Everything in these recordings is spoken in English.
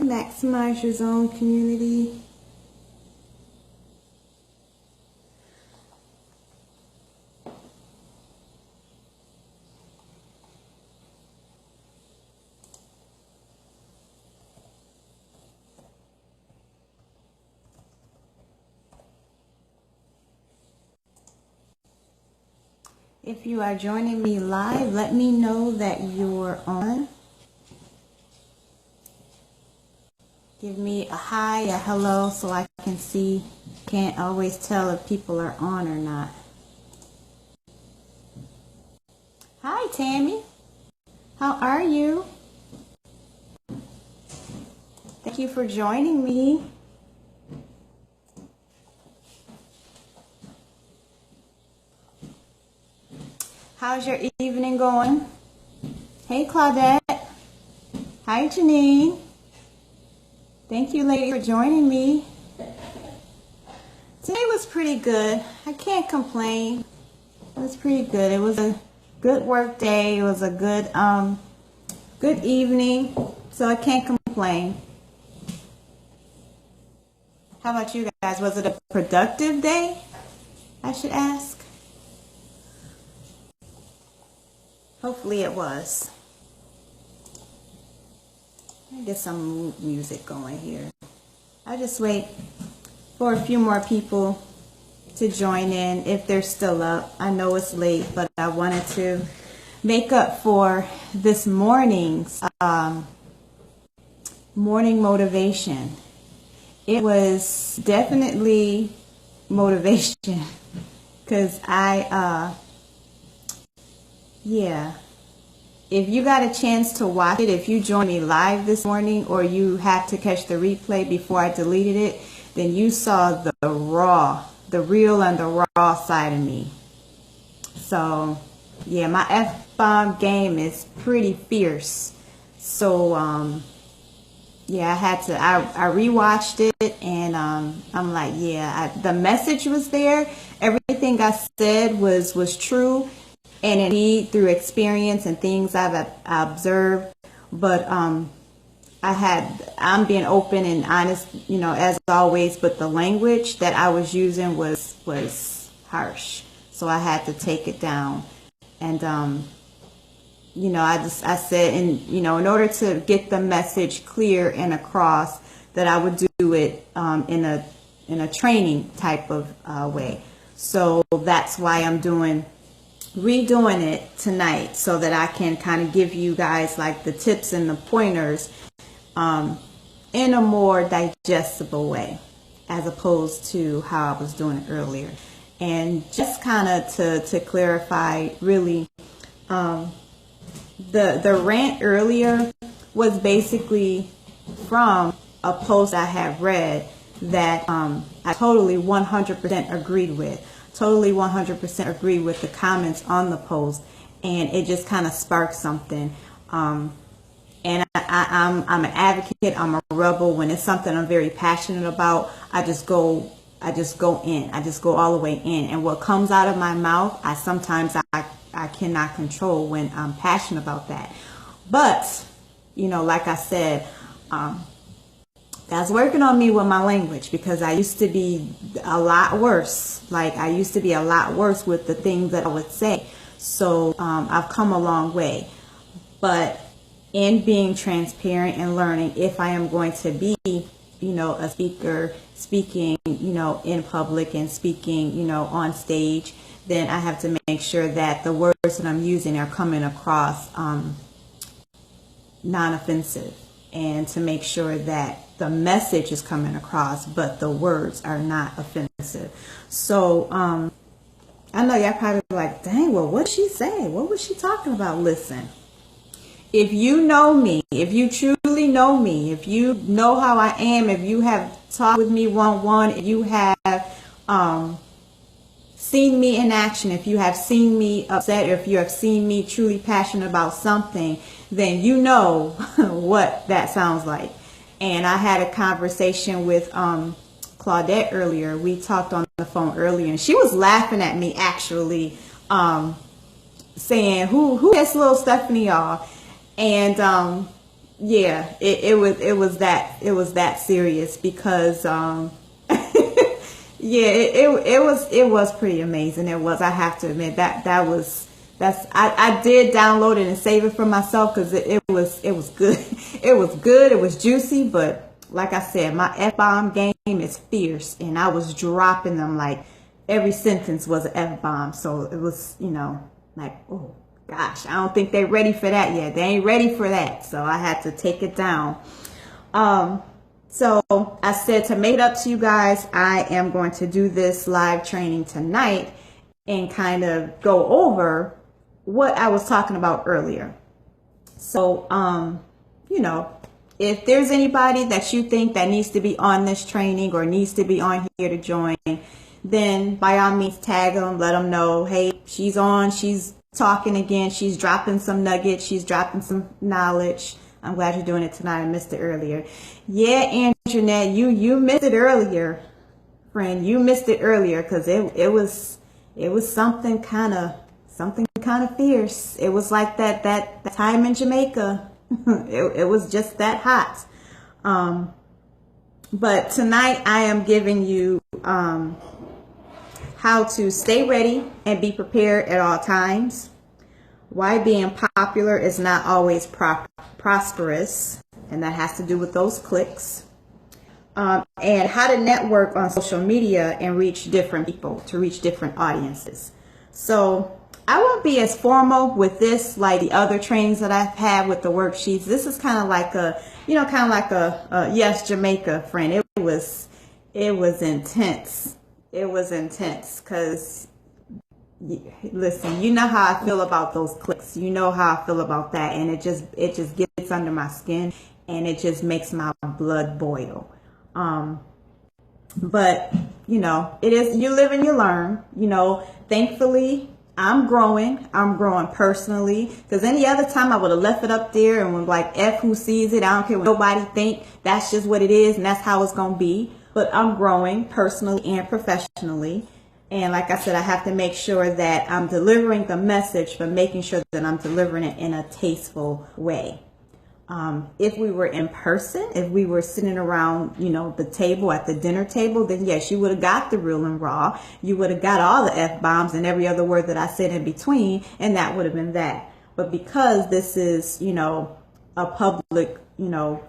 Maximize your zone, community. If you are joining me live, let me know that you're on. Give me a hi, a hello, so I can see. Can't always tell if people are on or not. Hi, Tammy. How are you? Thank you for joining me. How's your evening going? Hey, Claudette. Hi, Janine. Thank you, lady, for joining me. Today was pretty good. I can't complain. It was pretty good. It was a good work day. It was a good evening. So I can't complain. How about you guys? Was it a productive day? I should ask. Hopefully it was. Let me get some music going here. I'll just wait for a few more people to join in if they're still up. I know it's late, but I wanted to make up for this morning's morning motivation. It was definitely motivation because yeah, if you got a chance to watch it, if you joined me live this morning or you had to catch the replay before I deleted it, then you saw the real and the raw side of me. So yeah, my F-bomb game is pretty fierce. So yeah, I rewatched it and I'm like, yeah, the message was there. Everything I said was true. And indeed, through experience and things I've observed, but I'm being open and honest, as always. But the language that I was using was harsh, so I had to take it down. And I said, in order to get the message clear and across, that I would do it in a training type of way. So that's why I'm redoing it tonight, so that I can kind of give you guys like the tips and the pointers in a more digestible way, as opposed to how I was doing it earlier. And just kind of to clarify, really, the rant earlier was basically from a post I have read that I totally 100% agreed with. Totally 100% agree with the comments on the post, and it just kind of sparked something. And I'm an advocate. I'm a rebel. When it's something I'm very passionate about, I just go in. I just go all the way in. And what comes out of my mouth, I cannot control when I'm passionate about that. But like I said, God's working on me with my language, because I used to be a lot worse. I used to be a lot worse with the things that I would say. So I've come a long way. But in being transparent and learning, if I am going to be, a speaker, speaking, in public and speaking, on stage, then I have to make sure that the words that I'm using are coming across non-offensive, and to make sure that the message is coming across, but the words are not offensive. So I know y'all probably like, dang, well, what did she say? What was she talking about? Listen, if you know me, if you truly know me, if you know how I am, if you have talked with me one-on-one, if you have seen me in action, if you have seen me upset, or if you have seen me truly passionate about something, then you know what that sounds like. And I had a conversation with Claudette earlier. We talked on the phone earlier, and she was laughing at me, actually, saying, who is little Stephanie, y'all? And yeah, it was that serious because yeah, it was pretty amazing. It was, I have to admit, I did download it and save it for myself because it was good. It was good, it was juicy, but like I said, my F-bomb game is fierce, and I was dropping them like every sentence was an F-bomb. So it was, like, oh gosh, I don't think they're ready for that yet. They ain't ready for that. So I had to take it down. So I said, to make it up to you guys, I am going to do this live training tonight and kind of go over what I was talking about earlier. So, if there's anybody that you think that needs to be on this training or needs to be on here to join, then by all means tag them, let them know, hey, she's on, she's talking again, she's dropping some nuggets, she's dropping some knowledge. I'm glad you're doing it tonight. I missed it earlier. Yeah, Andronette, you missed it earlier, friend. You missed it earlier because it was something kind of fierce. It was like that time in Jamaica. it was just that hot. But tonight I am giving you how to stay ready and be prepared at all times. Why being popular is not always prosperous, and that has to do with those cliques. And how to network on social media and reach different people, to reach different audiences. So I won't be as formal with this like the other trainings that I've had with the worksheets. This is kind of like a, yes, Jamaica, friend. It was intense. It was intense because, listen, you know how I feel about those cliques. You know how I feel about that, and it just gets under my skin, and it just makes my blood boil. But it is, you live and you learn. Thankfully, I'm growing personally, because any other time I would have left it up there and was like, F who sees it, I don't care what nobody think, that's just what it is and that's how it's gonna be. But I'm growing personally and professionally. And like I said, I have to make sure that I'm delivering the message, but making sure that I'm delivering it in a tasteful way. If we were in person, if we were sitting around, the table at the dinner table, then yes, you would have got the real and raw. You would have got all the F-bombs and every other word that I said in between, and that would have been that. But because this is, a public,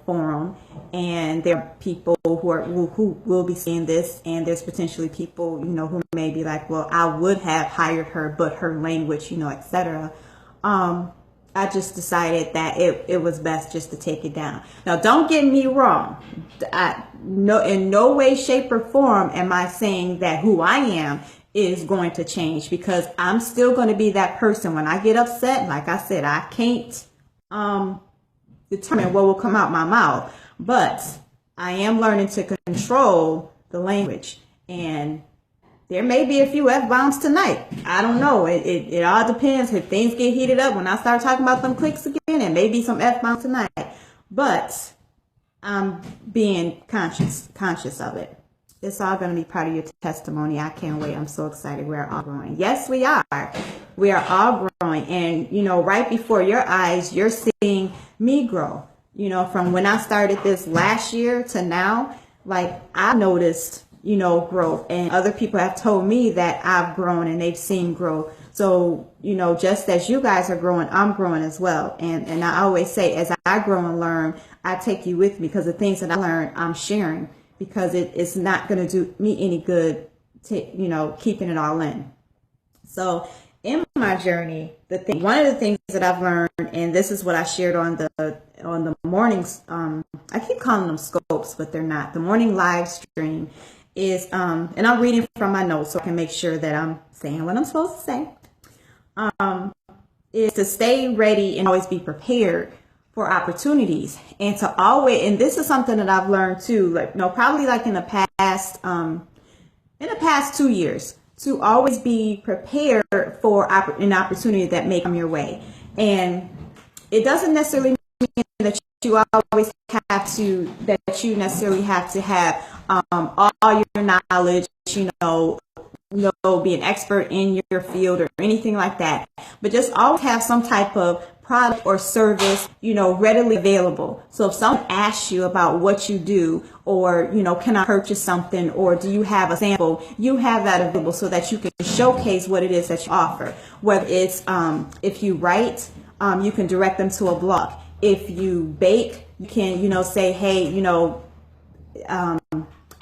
forum, and there are people who will be seeing this, and there's potentially people, who may be like, well, I would have hired her, but her language, etc. I just decided that it was best just to take it down. Now, don't get me wrong. In no way, shape, or form am I saying that who I am is going to change, because I'm still going to be that person. When I get upset, like I said, I can't determine what will come out my mouth, but I am learning to control the language, and there may be a few F-bombs tonight. I don't know. It all depends. If things get heated up, when I start talking about them cliques again, and maybe some F-bombs tonight. But I'm being conscious of it. It's all going to be part of your testimony. I can't wait. I'm so excited. We're all growing. Yes, we are. We are all growing. And, right before your eyes, you're seeing me grow. From when I started this last year to now, like, I noticed growth, and other people have told me that I've grown and they've seen growth. So, just as you guys are growing, I'm growing as well. And I always say, as I grow and learn, I take you with me, because the things that I learned, I'm sharing, because it's not going to do me any good to, keeping it all in. So in my journey, one of the things that I've learned, and this is what I shared on the mornings, I keep calling them scopes, but they're not. The morning live stream is, and I'm reading from my notes so I can make sure that I'm saying what I'm supposed to say, is to stay ready and always be prepared for opportunities, and to always, and this is something that I've learned too, like, probably like in the past 2 years, to always be prepared for an opportunity that may come your way. And it doesn't necessarily mean that you always have to, that you necessarily have to have all your knowledge, be an expert in your field or anything like that. But just always have some type of product or service, readily available. So if someone asks you about what you do, or, can I purchase something, or do you have a sample, you have that available so that you can showcase what it is that you offer. Whether it's, if you write, you can direct them to a blog. If you bake, you can, say, hey,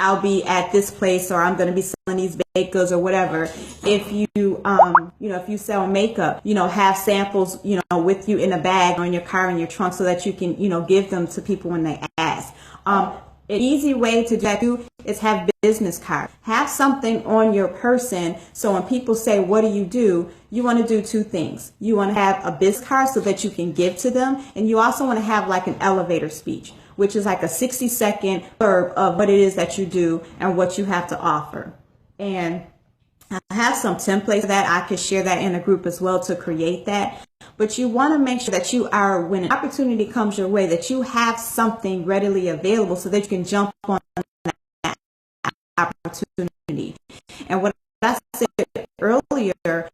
I'll be at this place, or I'm going to be selling these baked goods, or whatever. If you, if you sell makeup, have samples, with you in a bag or in your car, in your trunk, so that you can, give them to people when they ask. An easy way to do that too is have business cards. Have something on your person, so when people say, what do? You want to do two things. You want to have a business card so that you can give to them, and you also want to have like an elevator speech, which is like a 60-second blurb of what it is that you do and what you have to offer. And I have some templates that I could share that in a group as well to create that. But you want to make sure that you are, when an opportunity comes your way, that you have something readily available so that you can jump on that opportunity. And what I said earlier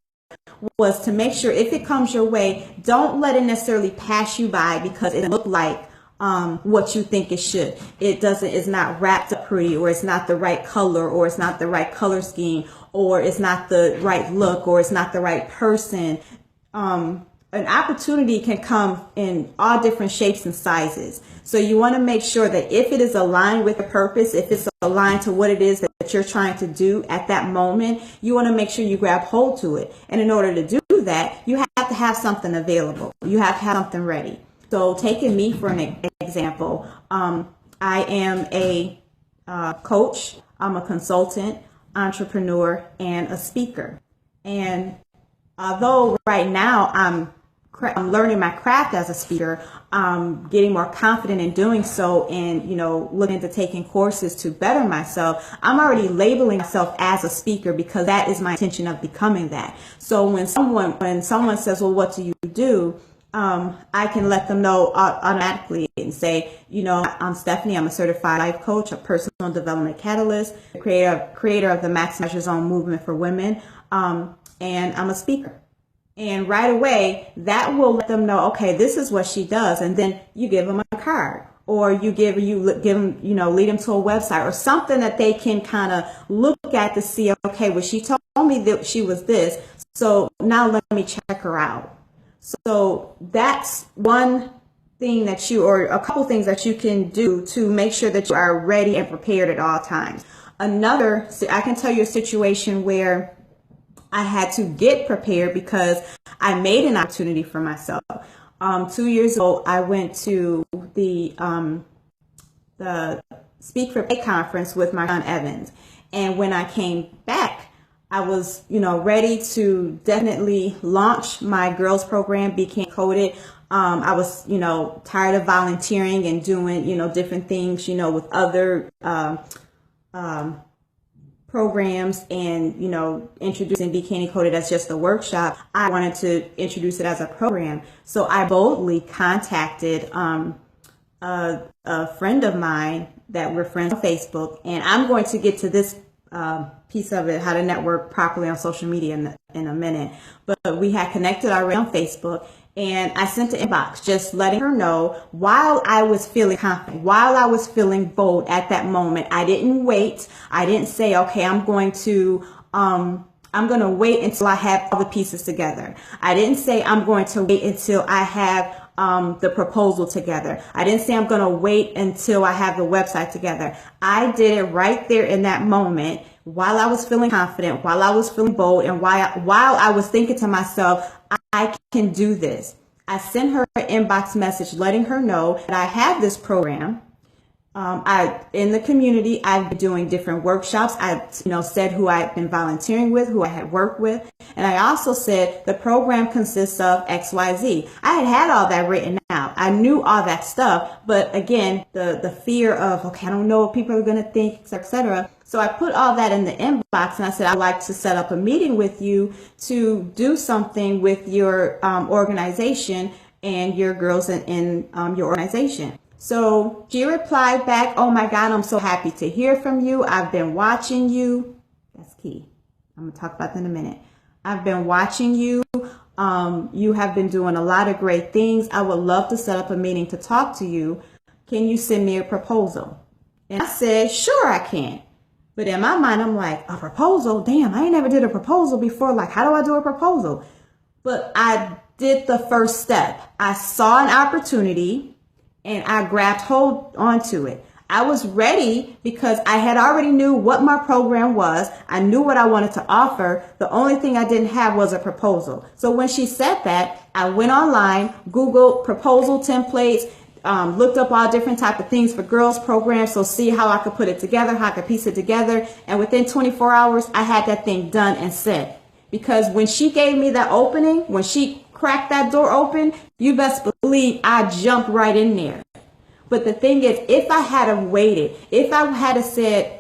was to make sure if it comes your way, don't let it necessarily pass you by because it looked like what you think it should. It's not wrapped up pretty, or it's not the right color, or it's not the right color scheme, or it's not the right look, or it's not the right person. An opportunity can come in all different shapes and sizes. So you want to make sure that if it is aligned with the purpose, if it's aligned to what it is that you're trying to do at that moment, you want to make sure you grab hold to it. And in order to do that, you have to have something available. You have to have something ready. So taking me for an example, I am a coach, I'm a consultant, entrepreneur, and a speaker. And although right now I'm learning my craft as a speaker, I'm getting more confident in doing so, and looking into taking courses to better myself, I'm already labeling myself as a speaker because that is my intention of becoming that. So when someone says, well, what do you do? I can let them know automatically and say, I'm Stephanie. I'm a certified life coach, a personal development catalyst, the creator of the Maximize Your Zone movement for women, and I'm a speaker. And right away, that will let them know, okay, this is what she does. And then you give them a card, or you give them, lead them to a website or something that they can kind of look at to see, okay, well, she told me that she was this, so now let me check her out. So that's one thing or a couple things that you can do to make sure that you are ready and prepared at all times. Another, I can tell you a situation where I had to get prepared because I made an opportunity for myself. 2 years ago, I went to the Speak for Pay conference with my son Evans. And when I came back, I was, ready to definitely launch my girls program, Became Coded. I was, tired of volunteering and doing, different things, with other programs, and, introducing Became Coded as just a workshop. I wanted to introduce it as a program. So I boldly contacted a friend of mine that we're friends on Facebook, and I'm going to get to this piece of it, how to network properly on social media in a minute. But we had connected already on Facebook, and I sent an inbox just letting her know, while I was feeling confident, while I was feeling bold at that moment. I didn't wait. I didn't say, okay, I'm going to wait until I have all the pieces together. I didn't say I'm going to wait until I have the proposal together. I didn't say I'm going to wait until I have the website together. I did it right there in that moment, while I was feeling confident, while I was feeling bold, and while I was thinking to myself, I can do this. I sent her an inbox message letting her know that I have this program. In the community, I've been doing different workshops. I, said who I've been volunteering with, who I had worked with. And I also said the program consists of XYZ. I had all that written out. I knew all that stuff. But again, the fear of, okay, I don't know what people are going to think, et cetera, et cetera. So I put all that in the inbox, and I said, I'd like to set up a meeting with you to do something with your organization and your girls in your organization. So she replied back, oh my God, I'm so happy to hear from you. I've been watching you. That's key. I'm going to talk about that in a minute. I've been watching you. You have been doing a lot of great things. I would love to set up a meeting to talk to you. Can you send me a proposal? And I said, sure, I can. But in my mind, I'm like, a proposal? Damn, I ain't never did a proposal before. Like, how do I do a proposal? But I did the first step. I saw an opportunity and I grabbed hold onto it. I was ready because I had already knew what my program was. I knew what I wanted to offer. The only thing I didn't have was a proposal. So when she said that, I went online, Googled proposal templates, looked up all different type of things for girls programs. So see how I could put it together, how I could piece it together. And within 24 hours, I had that thing done and set. Because when she gave me that opening, when she cracked that door open, you best believe I jumped right in there. But the thing is, if I had have waited, if I had have said,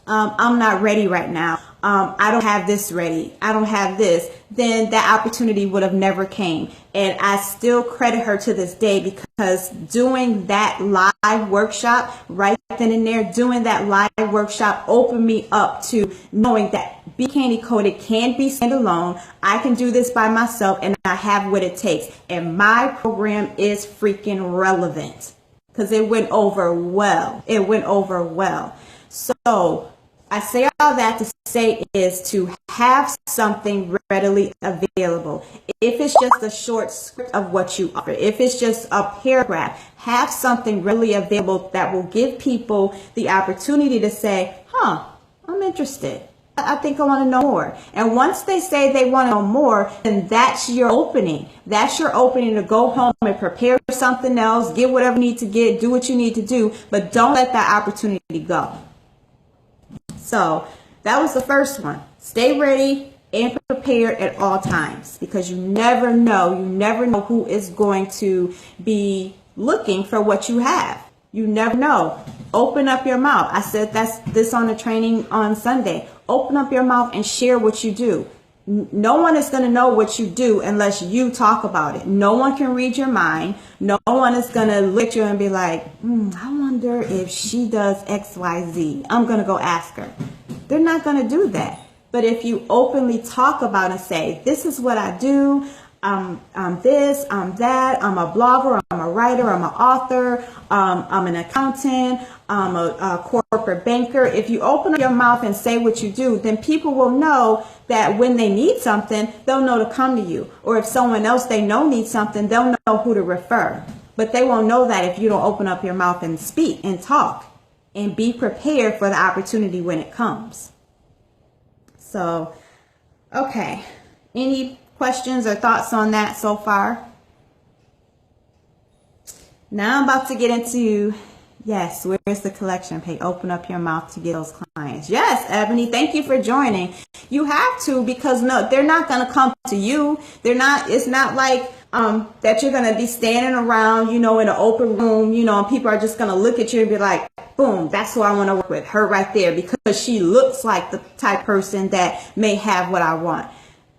I'm not ready right now, I don't have this ready, I don't have this, then that opportunity would have never came. And I still credit her to this day, because doing that live workshop right then and there, doing that live workshop opened me up to knowing that Be Candy Coated can be standalone. I can do this by myself and I have what it takes. And my program is freaking relevant. Because it went over well. It went over well. So I say all that to say is to have something readily available. If it's just a short script of what you offer, if it's just a paragraph, have something readily available that will give people the opportunity to say, I'm interested. I think I want to know more. And once they say they want to know more, then that's your opening. That's your opening to go home and prepare for something else, get whatever you need to get, do what you need to do, but don't let that opportunity go. So that was the first one. Stay ready and prepared at all times, because you never know who is going to be looking for what you have. You never know. Open up your mouth. I said this on the training on Sunday. Open up your mouth and share what you do. No one is going to know what you do unless you talk about it. No one can read your mind. No one is going to look at you and be like, I wonder if she does X, Y, Z. I'm going to go ask her. They're not going to do that. But if you openly talk about and say, this is what I do, I'm this, I'm that, I'm a blogger, I'm a writer, I'm an author, I'm an accountant, I'm a corporate banker. If you open up your mouth and say what you do, then people will know that when they need something, they'll know to come to you. Or if someone else they know needs something, they'll know who to refer. But they won't know that if you don't open up your mouth and speak and talk and be prepared for the opportunity when it comes. So, okay. Any questions or thoughts on that so far? Now I'm about to get into, yes, where's the collection page? Open up your mouth to get those clients. Yes, Ebony, thank you for joining. You have to, because no, they're not going to come to you. It's not like that you're going to be standing around, in an open room, and people are just going to look at you and be like, boom, that's who I want to work with, her right there, because she looks like the type of person that may have what I want.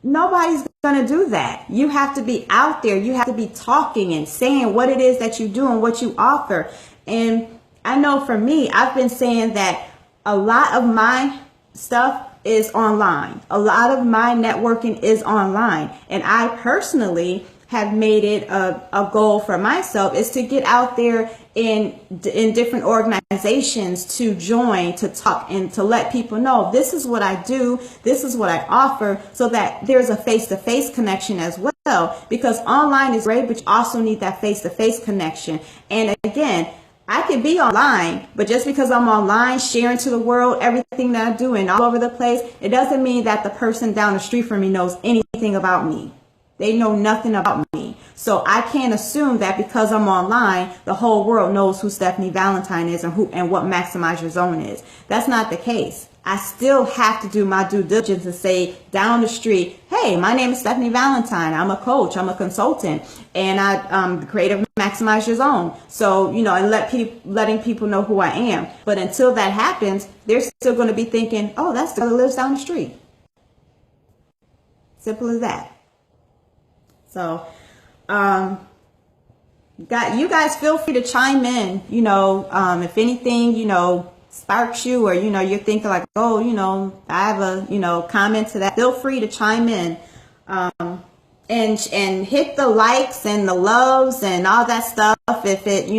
Nobody's going to do that. You have to be out there. You have to be talking and saying what it is that you do and what you offer. And I know for me, I've been saying that a lot of my stuff is online. A lot of my networking is online. And I personally have made it a goal for myself is to get out there in different organizations, to join, to talk, and to let people know this is what I do, this is what I offer, so that there's a face-to-face connection as well. Because online is great, but you also need that face-to-face connection. And again, I could be online, but just because I'm online sharing to the world everything that I do and all over the place, it doesn't mean that the person down the street from me knows anything about me. They know nothing about me. So I can't assume that because I'm online, the whole world knows who Stephanie Valentine is and what Maximize Your Zone is. That's not the case. I still have to do my due diligence and say down the street, hey, my name is Stephanie Valentine. I'm a coach. I'm a consultant. And I'm the creator of Maximize Your Zone. So, and letting people know who I am. But until that happens, they're still going to be thinking, oh, that's the girl that lives down the street. Simple as that. So, you guys feel free to chime in, if anything, sparks you, or, you're thinking like, oh, I have a, comment to that. Feel free to chime in. And and hit the likes and the loves and all that stuff if it,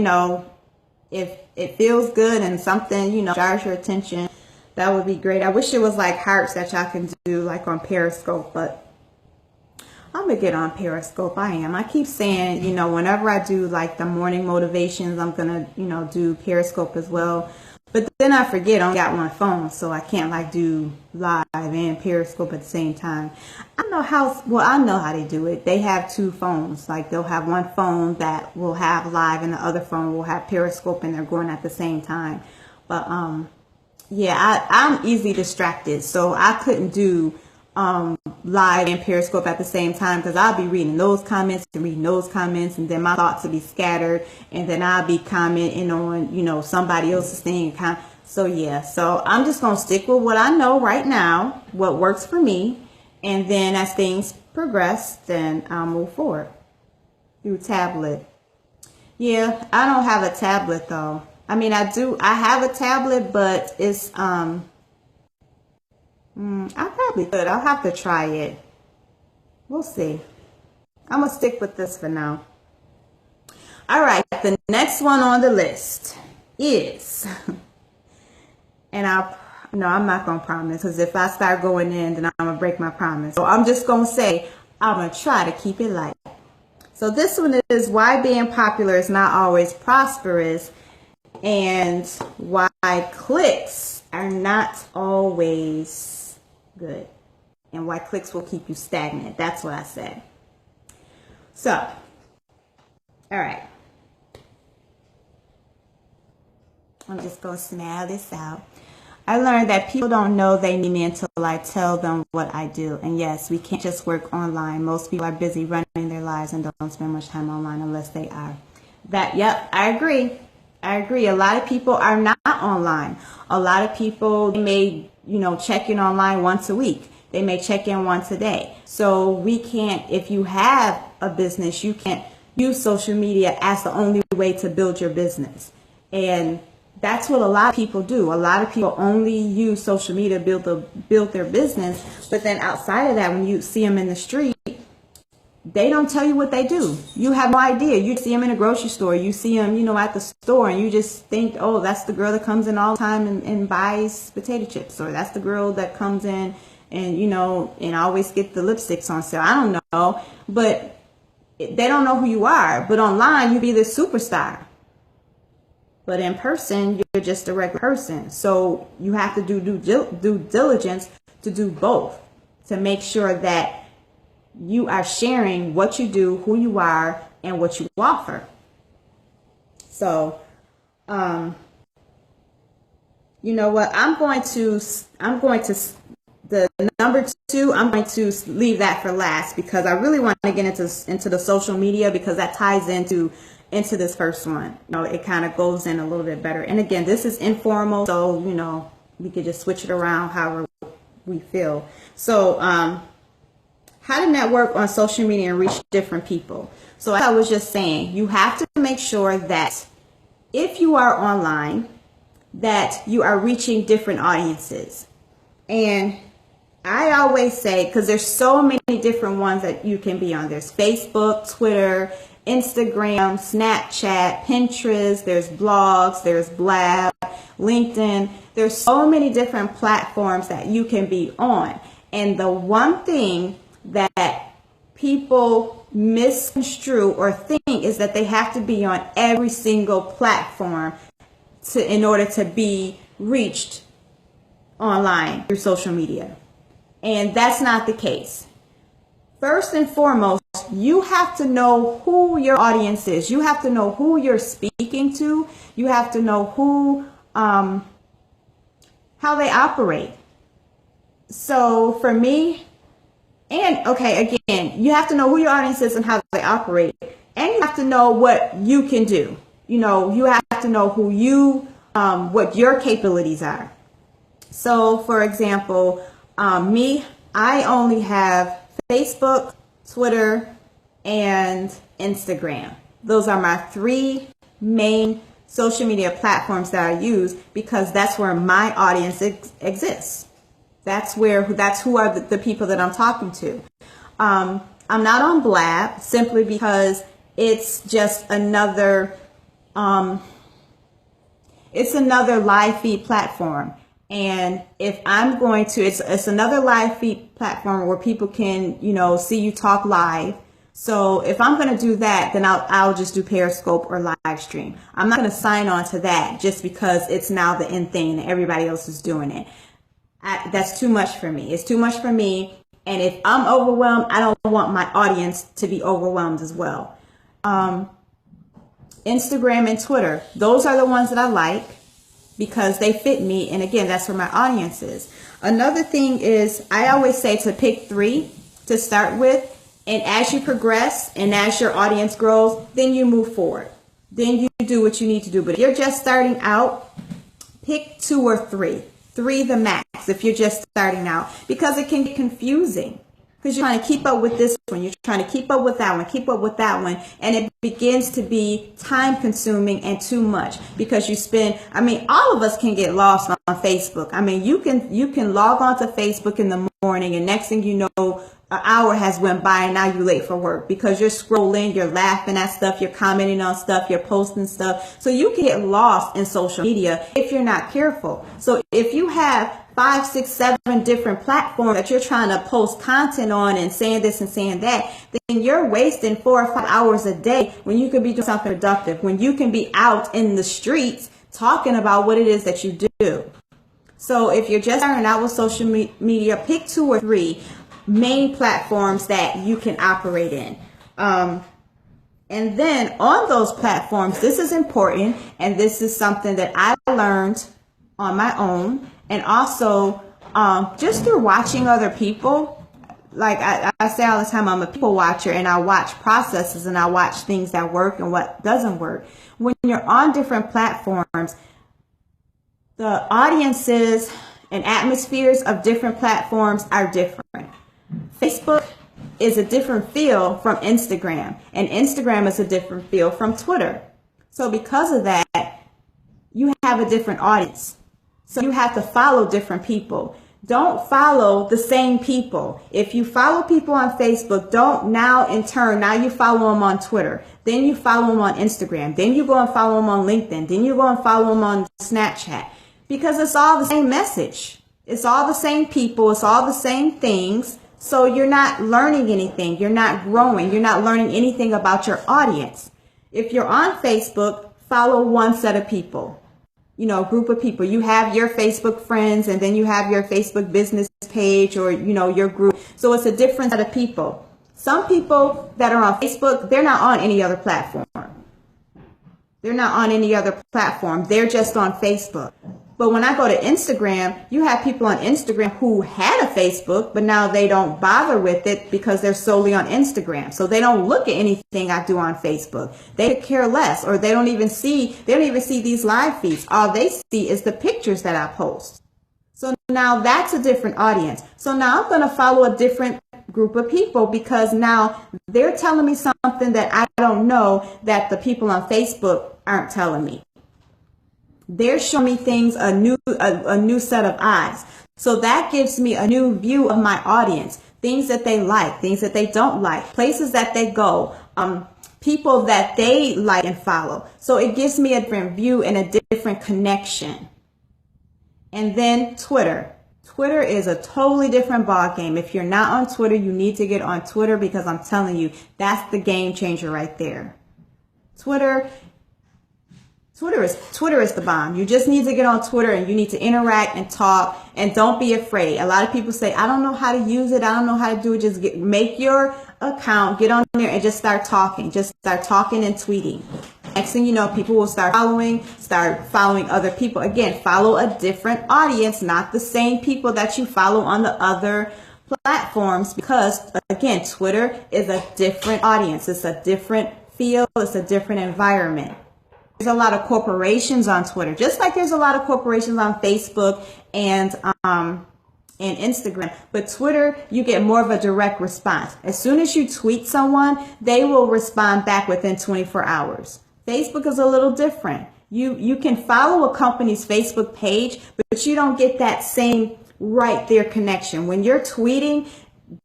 if it feels good and something, draws your attention. That would be great. I wish it was like hearts that y'all can do like on Periscope, but I'm gonna get on Periscope. I keep saying, whenever I do like the morning motivations, I'm gonna, do Periscope as well. But then I forget I only got one phone, so I can't like do live and Periscope at the same time. I know how they do it. They have two phones. Like they'll have one phone that will have live and the other phone will have Periscope, and they're going at the same time. But yeah, I'm easily distracted, so I couldn't do live and Periscope at the same time, because I'll be reading those comments and reading those comments, and then my thoughts will be scattered, and then I'll be commenting on somebody else's thing. So yeah, so I'm just gonna stick with what I know right now, what works for me, and then as things progress, then I'll move forward through tablet. Yeah, I don't have a tablet though. I mean, I have a tablet, but it's I probably could. I'll have to try it. We'll see. I'm going to stick with this for now. All right. The next one on the list is, and I'm not going to promise, because if I start going in, then I'm going to break my promise. So I'm just going to say, I'm going to try to keep it light. So this one is why being popular is not always prosperous, and why cliques are not always good, and why cliques will keep you stagnant. That's what I said. So, all right. I'm just going to smell this out. I learned that people don't know they need me until I tell them what I do. And yes, we can't just work online. Most people are busy running their lives and don't spend much time online unless they are. Yep, I agree. A lot of people are not online. A lot of people may, check in online once a week. They may check in once a day. So we can't, if you have a business, you can't use social media as the only way to build your business. And that's what a lot of people do. A lot of people only use social media to build their business. But then outside of that, when you see them in the street, they don't tell you what they do. You have no idea. You see them in a grocery store. You see them, at the store, and you just think, oh, that's the girl that comes in all the time and buys potato chips. Or that's the girl that comes in and, and always get the lipsticks on sale. I don't know. But they don't know who you are. But online, you be this superstar. But in person, you're just a regular person. So you have to do due diligence to do both, to make sure that you are sharing what you do, who you are, and what you offer. So, you know what? The number 2, I'm going to leave that for last, because I really want to get into the social media, because that ties into this first one. It kind of goes in a little bit better. And again, this is informal, so, we could just switch it around however we feel. So, how to network on social media and reach different people. So as I was just saying, you have to make sure that if you are online, that you are reaching different audiences. And I always say, because there's so many different ones that you can be on. There's Facebook, Twitter, Instagram, Snapchat, Pinterest, there's blogs, there's Blab, LinkedIn. There's so many different platforms that you can be on. And the one thing that people misconstrue or think is that they have to be on every single platform in order to be reached online through social media. And that's not the case. First and foremost, you have to know who your audience is. You have to know who you're speaking to. You have to know how they operate. So for me, and okay, again, you have to know who your audience is and how they operate. And you have to know what you can do. You have to know what your capabilities are. So for example, me, I only have Facebook, Twitter, and Instagram. Those are my 3 main social media platforms that I use, because that's where my audience exists. That's who are the people that I'm talking to. I I'm not on Blab simply because it's just another live feed platform. And if I'm going to, it's another live feed platform where people can, see you talk live. So if I'm going to do that, then I'll just do Periscope or live stream. I'm not going to sign on to that just because it's now the in thing and everybody else is doing it. That's too much for me. It's too much for me. And if I'm overwhelmed, I don't want my audience to be overwhelmed as well. Instagram and Twitter, those are the ones that I like because they fit me. And again, that's where my audience is. Another thing is I always say to pick 3 to start with. And as you progress and as your audience grows, then you move forward. Then you do what you need to do. But if you're just starting out, pick 2 or 3. 3 the max if you're just starting out, because it can get confusing. Because you're trying to keep up with this one, you're trying to keep up with that one, keep up with that one, and it begins to be time consuming and too much because you spend, all of us can get lost on Facebook. You can log on to Facebook in the morning and next thing you know, an hour has went by and now you're late for work because you're scrolling, you're laughing at stuff, you're commenting on stuff, you're posting stuff. So you can get lost in social media if you're not careful. So if you have 5, 6, 7 different platforms that you're trying to post content on and saying this and saying that, then you're wasting 4 or 5 hours a day when you could be doing something productive, when you can be out in the streets talking about what it is that you do. So if you're just starting out with social media, pick 2 or 3 main platforms that you can operate in. And then on those platforms, this is important, and this is something that I learned on my own, and also just through watching other people. Like I say all the time, I'm a people watcher, and I watch processes and I watch things that work and what doesn't work. When you're on different platforms, the audiences and atmospheres of different platforms are different. Facebook is a different feel from Instagram, and Instagram is a different feel from Twitter. So because of that, you have a different audience. So you have to follow different people. Don't follow the same people. If you follow people on Facebook, now you follow them on Twitter. Then you follow them on Instagram. Then you go and follow them on LinkedIn. Then you go and follow them on Snapchat. Because it's all the same message. It's all the same people. It's all the same things. So you're not learning anything. You're not growing. You're not learning anything about your audience. If you're on Facebook, follow one set of people. Group of people. You have your Facebook friends, and then you have your Facebook business page, or, your group. So it's a different set of people. Some people that are on Facebook, they're not on any other platform. They're not on any other platform. They're just on Facebook. But when I go to Instagram, you have people on Instagram who had a Facebook, but now they don't bother with it because they're solely on Instagram. So they don't look at anything I do on Facebook. They care less, or they don't even see these live feeds. All they see is the pictures that I post. So now that's a different audience. So now I'm going to follow a different group of people because now they're telling me something that I don't know that the people on Facebook aren't telling me. They're showing me things, a new set of eyes. So that gives me a new view of my audience, things that they like, things that they don't like, places that they go, people that they like and follow. So it gives me a different view and a different connection. And then Twitter. Twitter is a totally different ball game. If you're not on Twitter, you need to get on Twitter because I'm telling you, that's the game changer right there. Twitter is the bomb. You just need to get on Twitter and you need to interact and talk, and don't be afraid. A lot of people say, I don't know how to use it. I don't know how to do it. Just make your account, get on there and just start talking. Just start talking and tweeting. Next thing you know, people will start following other people. Again, follow a different audience, not the same people that you follow on the other platforms, because again, Twitter is a different audience. It's a different feel. It's a different environment. There's a lot of corporations on Twitter, just like there's a lot of corporations on Facebook and Instagram. But Twitter, you get more of a direct response. As soon as you tweet someone, they will respond back within 24 hours. Facebook is a little different. You can follow a company's Facebook page, but you don't get that same right there connection. When you're tweeting,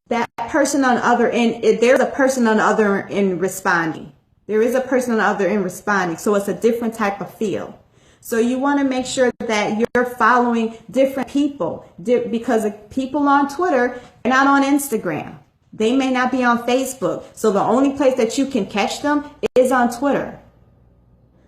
that person on the other end, there's a person on the other end responding. There is a person on the other end responding. So it's a different type of feel. So you want to make sure that you're following different people, because people on Twitter are not on Instagram. They may not be on Facebook. So the only place that you can catch them is on Twitter.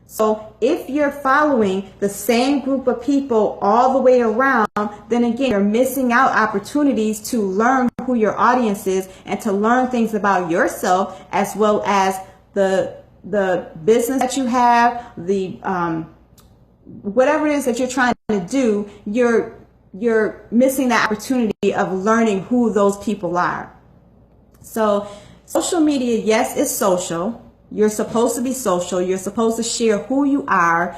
So if you're following the same group of people all the way around, then again, you're missing out opportunities to learn who your audience is and to learn things about yourself, as well as the business that you have, the whatever it is that you're trying to do. You're missing the opportunity of learning who those people are. So social media, yes, it's social. You're supposed to be social. You're supposed to share who you are.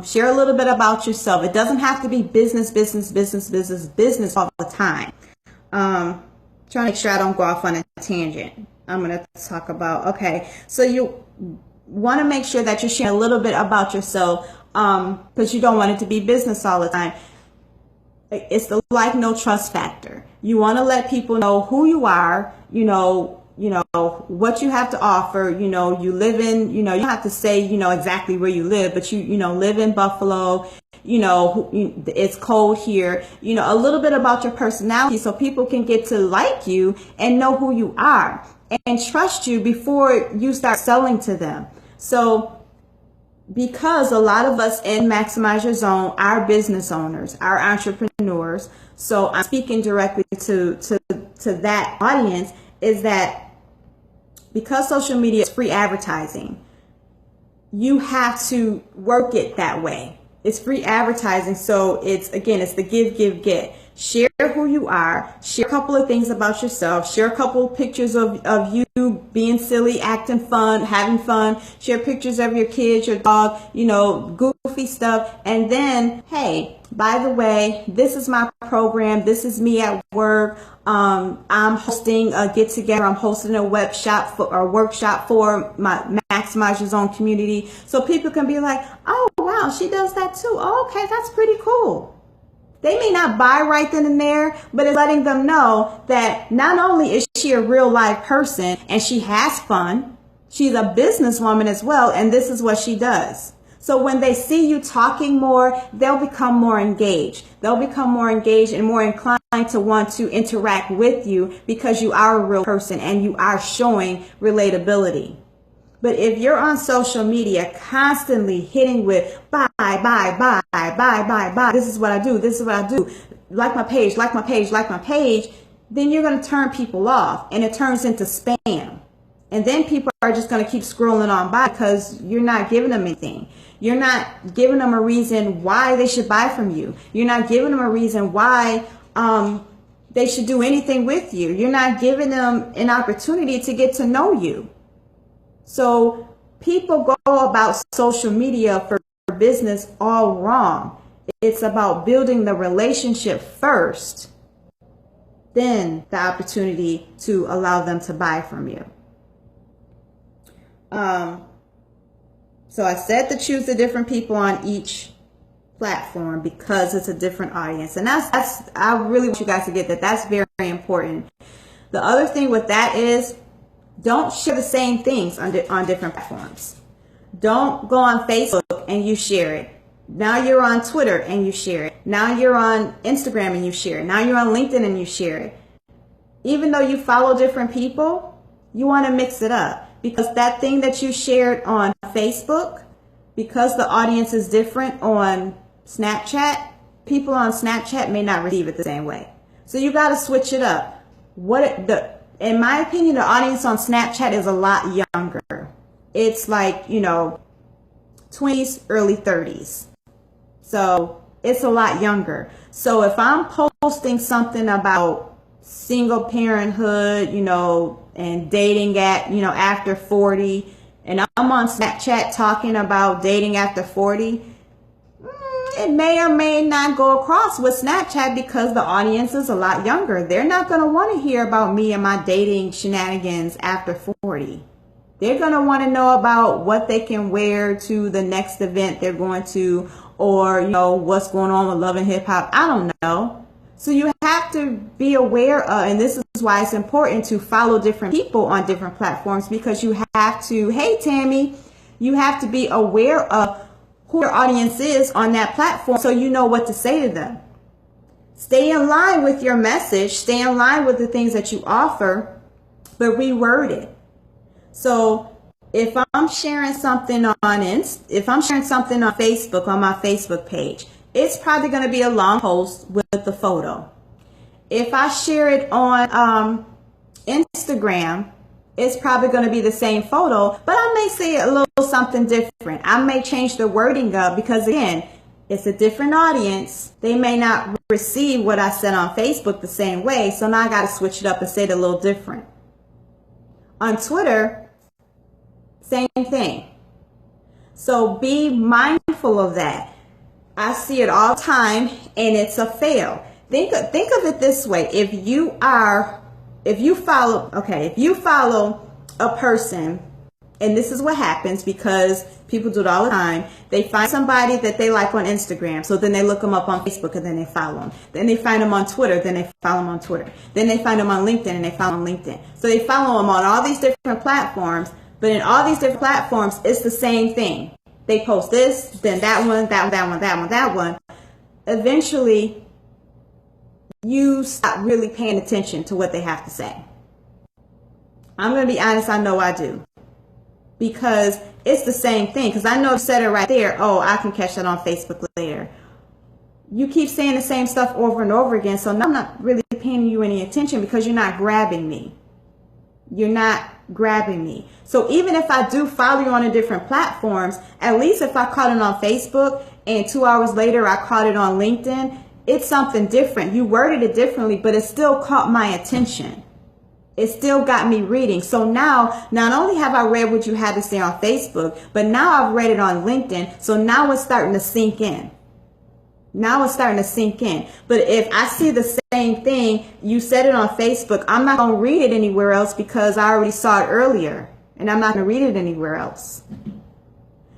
Share a little bit about yourself. It doesn't have to be business all the time. Trying to make sure I don't go off on a tangent. I'm going to talk about, okay, so you want to make sure that you're sharing a little bit about yourself, because you don't want it to be business all the time. It's the like, no trust factor. You want to let people know who you are, you know, what you have to offer. You live in, you don't have to say, exactly where you live, but you live in Buffalo, it's cold here, a little bit about your personality, so people can get to like you and know who you are and trust you before you start selling to them. So because a lot of us in Maximize Your Zone are business owners, are entrepreneurs, so I'm speaking directly to that audience, is that because social media is free advertising, you have to work it that way. It's free advertising, so it's the give, get. Share who you are, share a couple of things about yourself, share a couple of pictures of you being silly, acting fun, having fun, share pictures of your kids, your dog, goofy stuff. And then, hey, by the way, this is my program. This is me at work. I'm hosting a get together. I'm hosting a workshop for my Maximize Your Zone community. So people can be like, oh, wow, she does that too. Oh, okay, that's pretty cool. They may not buy right then and there, but it's letting them know that not only is she a real life person and she has fun, she's a businesswoman as well, and this is what she does. So when they see you talking more, they'll become more engaged. They'll become more engaged and more inclined to want to interact with you because you are a real person and you are showing relatability. But if you're on social media constantly hitting with buy, this is what I do, like my page, then you're going to turn people off and it turns into spam. And then people are just going to keep scrolling on by because you're not giving them anything. You're not giving them a reason why they should buy from you. You're not giving them a reason why they should do anything with you. You're not giving them an opportunity to get to know you. So people go about social media for business all wrong. It's about building the relationship first, then the opportunity to allow them to buy from you. So I said to choose the different people on each platform because it's a different audience. And I really want you guys to get that. That's very, very important. The other thing with that is, don't share the same things on different platforms. Don't go on Facebook and you share it. Now you're on Twitter and you share it. Now you're on Instagram and you share it. Now you're on LinkedIn and you share it. Even though you follow different people, you want to mix it up, because that thing that you shared on Facebook, because the audience is different on Snapchat, people on Snapchat may not receive it the same way. So you got to switch it up. In my opinion, the audience on Snapchat is a lot younger. It's like, 20s, early 30s. So it's a lot younger. So if I'm posting something about single parenthood, and dating at, after 40, and I'm on Snapchat talking about dating after 40, it may or may not go across with Snapchat because the audience is a lot younger. They're not going to want to hear about me and my dating shenanigans after 40. They're going to want to know about what they can wear to the next event they're going to, or, what's going on with Love and Hip Hop. I don't know. So you have to be aware of, and this is why it's important to follow different people on different platforms, because you have to, hey Tammy, you have to be aware of who your audience is on that platform so you know what to say to them. Stay in line with your message, stay in line with the things that you offer, but reword it. So if I'm sharing something on Facebook, on my Facebook page, it's probably going to be a long post with the photo. If I share it on Instagram, it's probably going to be the same photo, but I may say a little something different. I may change the wording up because, again, it's a different audience. They may not receive what I said on Facebook the same way, so now I got to switch it up and say it a little different. On Twitter, same thing. So be mindful of that. I see it all the time, and it's a fail. Think of it this way. If you follow a person, and this is what happens because people do it all the time. They find somebody that they like on Instagram, so then they look them up on Facebook and then they follow them. Then they find them on Twitter, then they follow them on Twitter. Then they find them on LinkedIn and they follow them on LinkedIn. So they follow them on all these different platforms, but in all these different platforms, it's the same thing. They post this, then that one. Eventually, you stop really paying attention to what they have to say. I'm going to be honest, I know I do. Because it's the same thing. Because I know I've said it right there. Oh, I can catch that on Facebook later. You keep saying the same stuff over and over again. So now I'm not really paying you any attention because you're not grabbing me. You're not grabbing me. So even if I do follow you on the different platforms, at least if I caught it on Facebook and 2 hours later I caught it on LinkedIn, it's something different. You worded it differently, but it still caught my attention. It still got me reading. So now, not only have I read what you had to say on Facebook, but now I've read it on LinkedIn. So now it's starting to sink in. But if I see the same thing, you said it on Facebook, I'm not going to read it anywhere else because I already saw it earlier. And I'm not going to read it anywhere else.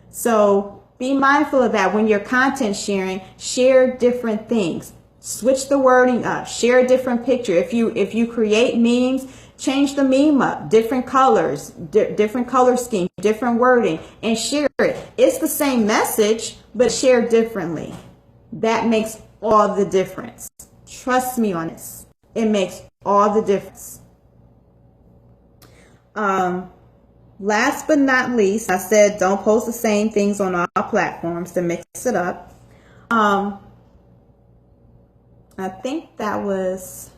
So be mindful of that when you're content sharing. Share different things. Switch the wording up. Share a different picture. If you create memes, change the meme up, different colors, different color scheme, different wording, and share it. It's the same message, but share differently. That makes all the difference. Trust me on this. It makes all the difference. Last but not least, I said don't post the same things on all platforms to mix it up. I think that was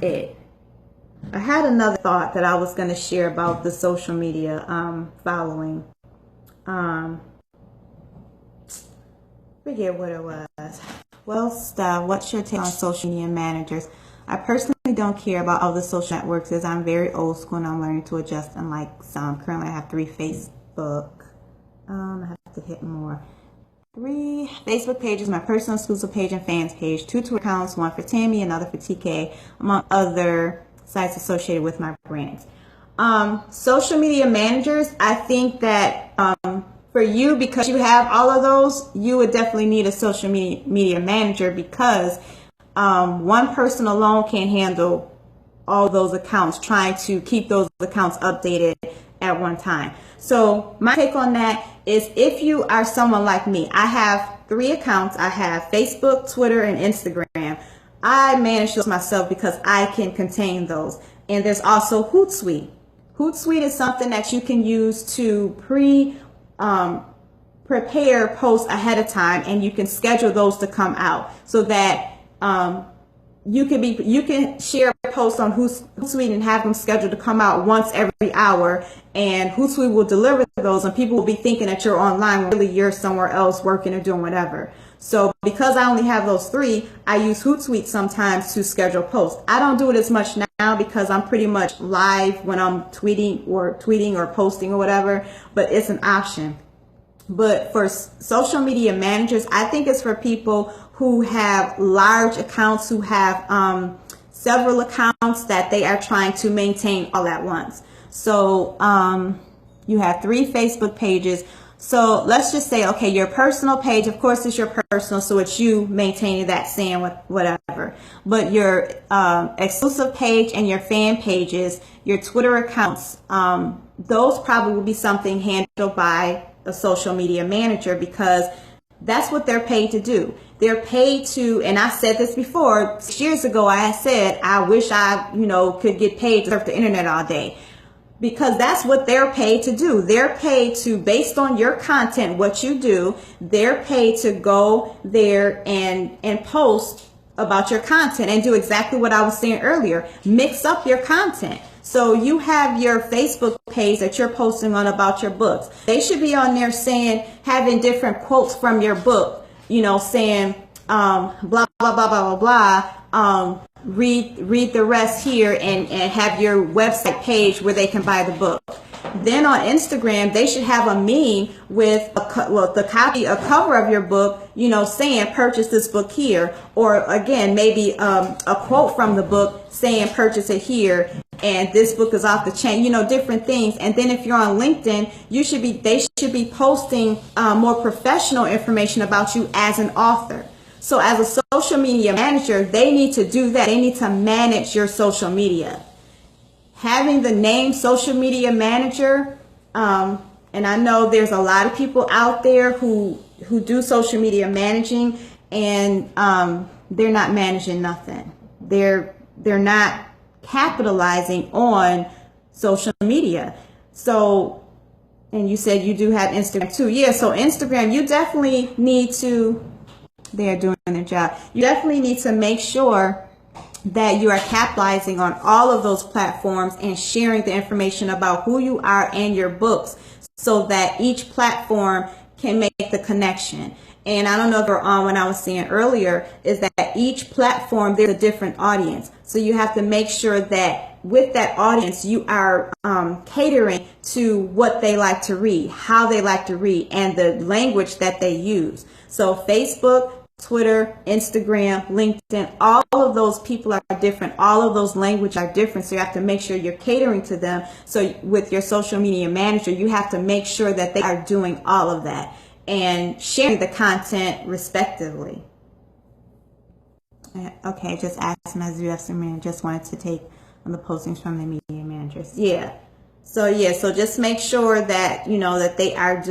it. I had another thought that I was going to share about the social media following. Forget what it was. Well, Steph, what's your take on social media managers? I personally don't care about all the social networks as I'm very old school and I'm learning to adjust and like some. Currently, I have 3 Facebook. I have to hit more. 3 Facebook pages, my personal exclusive page and fans page, 2 Twitter accounts, 1 for Tammy, another for TK, among other sites associated with my brands. Social media managers, I think that for you, because you have all of those, you would definitely need a social media manager because one person alone can't handle all those accounts, trying to keep those accounts updated at one time. So my take on that is if you are someone like me, I have 3 accounts. I have Facebook, Twitter, and Instagram. I manage those myself because I can contain those. And there's also Hootsuite. Hootsuite is something that you can use to prepare posts ahead of time, and you can schedule those to come out so that you can share posts on Hootsuite and have them scheduled to come out once every hour, and Hootsuite will deliver those, and people will be thinking that you're online when really you're somewhere else working or doing whatever. So because I only have those 3, I use Hootsuite sometimes to schedule posts. I don't do it as much now because I'm pretty much live when I'm tweeting or posting or whatever, but it's an option. But for social media managers, I think it's for people who have large accounts, who have several accounts that they are trying to maintain all at once. So you have 3 Facebook pages. So let's just say, okay, your personal page, of course, it's your personal, so it's you maintaining that, saying whatever. But your exclusive page and your fan pages, your Twitter accounts, those probably will be something handled by a social media manager, because that's what they're paid to do. They're paid to, and I said this before, 6 years ago, I said, I wish I, could get paid to surf the internet all day. Because that's what they're paid to do. They're paid to, based on your content, what you do, they're paid to go there and post about your content and do exactly what I was saying earlier. Mix up your content. So you have your Facebook page that you're posting on about your books. They should be on there saying, having different quotes from your book, saying, blah, blah, blah, blah, blah, blah. Read the rest here, and have your website page where they can buy the book. Then on Instagram, they should have a meme with a cover of your book, saying purchase this book here, or again, maybe a quote from the book saying purchase it here, and this book is off the chain, different things. And then if you're on LinkedIn, they should be posting more professional information about you as an author. So as a social media manager, they need to do that. They need to manage your social media. Having the name social media manager, and I know there's a lot of people out there who do social media managing, and they're not managing nothing. They're not capitalizing on social media. So, and you said you do have Instagram too. Yeah, so Instagram, you definitely need to, they're doing their job. You definitely need to make sure that you are capitalizing on all of those platforms and sharing the information about who you are and your books, so that each platform can make the connection. And I don't know if you're on when I was saying earlier, is that each platform, there's a different audience. So you have to make sure that with that audience, you are catering to what they like to read, how they like to read, and the language that they use. So Facebook, Twitter, Instagram, LinkedIn, all of those people are different. All of those languages are different. So you have to make sure you're catering to them. So with your social media manager, you have to make sure that they are doing all of that and sharing the content respectively. Okay, just asked him as UFC manager, just wanted to take on the postings from the media managers. Yeah. So just make sure that, that they are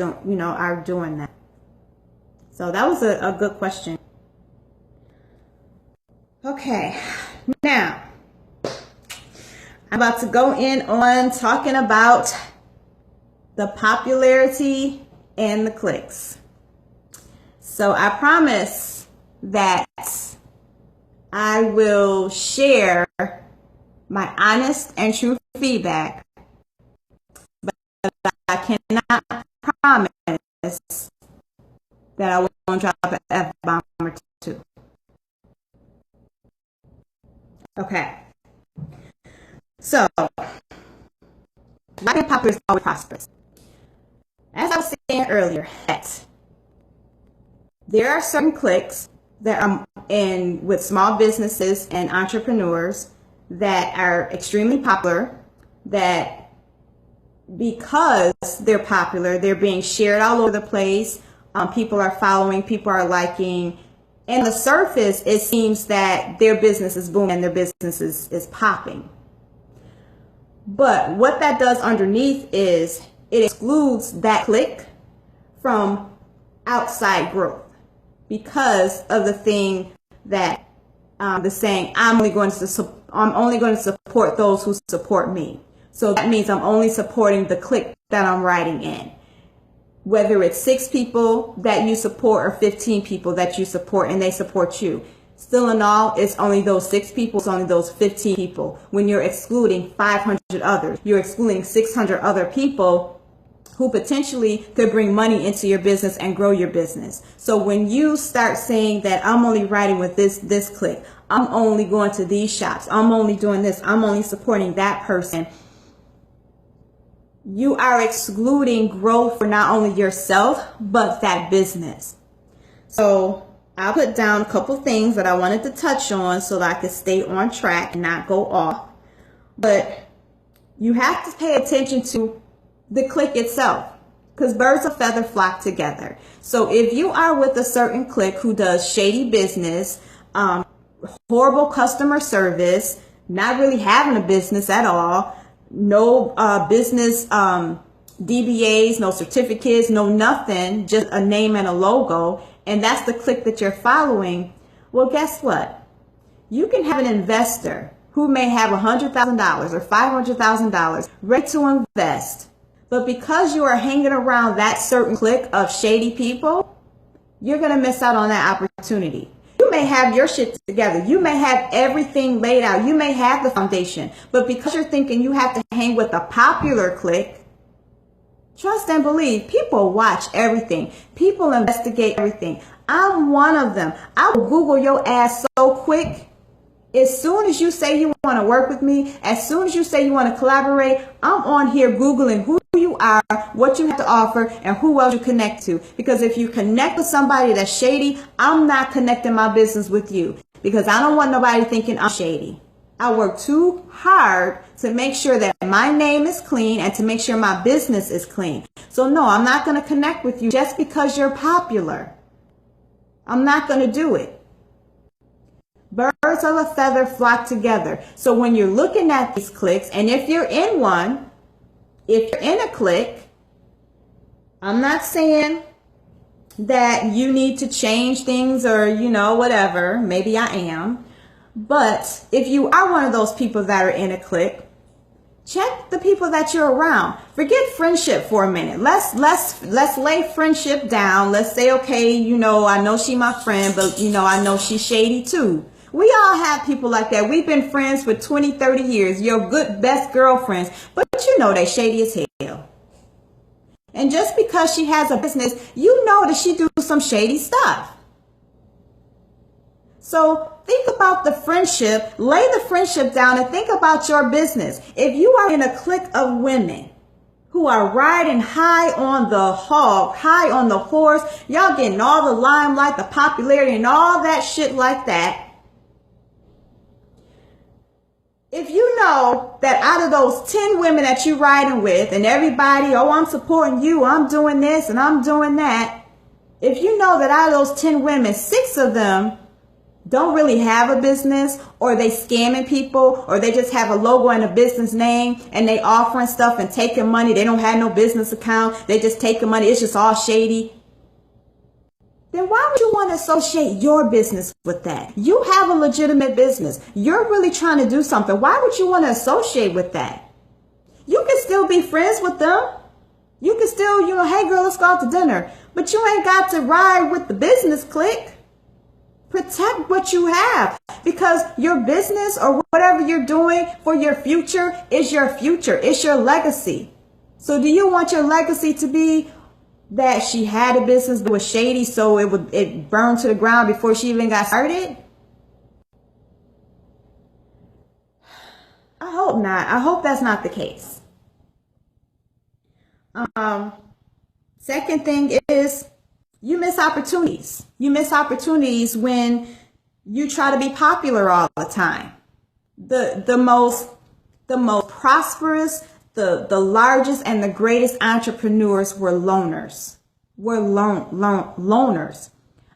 doing that. So that was a good question. Okay, now I'm about to go in on talking about the popularity and the cliques. So I promise that I will share my honest and true feedback, but I cannot promise that I won't drop an F-bomb or two. Okay. So, like popular is always prosperous. As I was saying earlier, that there are certain cliques that are in with small businesses and entrepreneurs that are extremely popular, that because they're popular, they're being shared all over the place. People are following, people are liking, and on the surface, it seems that their business is booming and their business is popping. But what that does underneath is it excludes that clique from outside growth, because of the thing that the saying, I'm only going to support those who support me. So that means I'm only supporting the clique that I'm writing in. Whether it's 6 people that you support or 15 people that you support and they support you. Still in all, it's only those 6 people, it's only those 15 people. When you're excluding 500 others, you're excluding 600 other people who potentially could bring money into your business and grow your business. So when you start saying that I'm only writing with this clique, I'm only going to these shops, I'm only doing this, I'm only supporting that person, you are excluding growth for not only yourself, but that business. So I'll put down a couple things that I wanted to touch on so that I could stay on track and not go off. But you have to pay attention to the clique itself, because birds of feather flock together. So if you are with a certain clique who does shady business, horrible customer service, not really having a business at all, no business DBAs, no certificates, no nothing, just a name and a logo, and that's the clique that you're following, well, guess what? You can have an investor who may have $100,000 or $500,000 ready to invest, but because you are hanging around that certain clique of shady people, you're going to miss out on that opportunity. You may have your shit together. You may have everything laid out. You may have the foundation, but because you're thinking you have to hang with a popular clique, trust and believe, people watch everything. People investigate everything. I'm one of them. I will Google your ass so quick. As soon as you say you want to work with me, as soon as you say you want to collaborate, I'm on here Googling who you are, what you have to offer, and who else you connect to. Because if you connect with somebody that's shady, I'm not connecting my business with you, because I don't want nobody thinking I'm shady. I work too hard to make sure that my name is clean and to make sure my business is clean. So no, I'm not going to connect with you just because you're popular. I'm not going to do it. Birds of a feather flock together. So when you're looking at these cliques, and if you're in one, if you're in a clique, I'm not saying that you need to change things or, whatever. Maybe I am. But if you are one of those people that are in a clique, check the people that you're around. Forget friendship for a minute. Let's lay friendship down. Let's say, okay, I know she my friend, but I know she's shady too. We all have people like that. We've been friends for 20, 30 years. Your good best girlfriends, but they shady as hell. And just because she has a business, that she do some shady stuff. So think about the friendship, lay the friendship down, and think about your business. If you are in a clique of women who are riding high on the hog, high on the horse, y'all getting all the limelight, the popularity, and all that shit like that. If you know that out of those 10 women that you're riding with and everybody, I'm supporting you, I'm doing this and I'm doing that. If you know that out of those 10 women, 6 of them don't really have a business, or they scamming people, or they just have a logo and a business name and they offering stuff and taking money. They don't have no business account. They just taking money. It's just all shady. Then why would you want to associate your business with that? You have a legitimate business. You're really trying to do something. Why would you want to associate with that? You can still be friends with them. You can still, hey girl, let's go out to dinner. But you ain't got to ride with the business clique. Protect what you have, because your business or whatever you're doing for your future is your future. It's your legacy. So do you want your legacy to be that she had a business that was shady, so it burned to the ground before she even got started? I hope not. I hope that's not the case. Second thing is, you miss opportunities. You miss opportunities when you try to be popular all the time. The most prosperous, the largest and the greatest entrepreneurs were loners. Loners.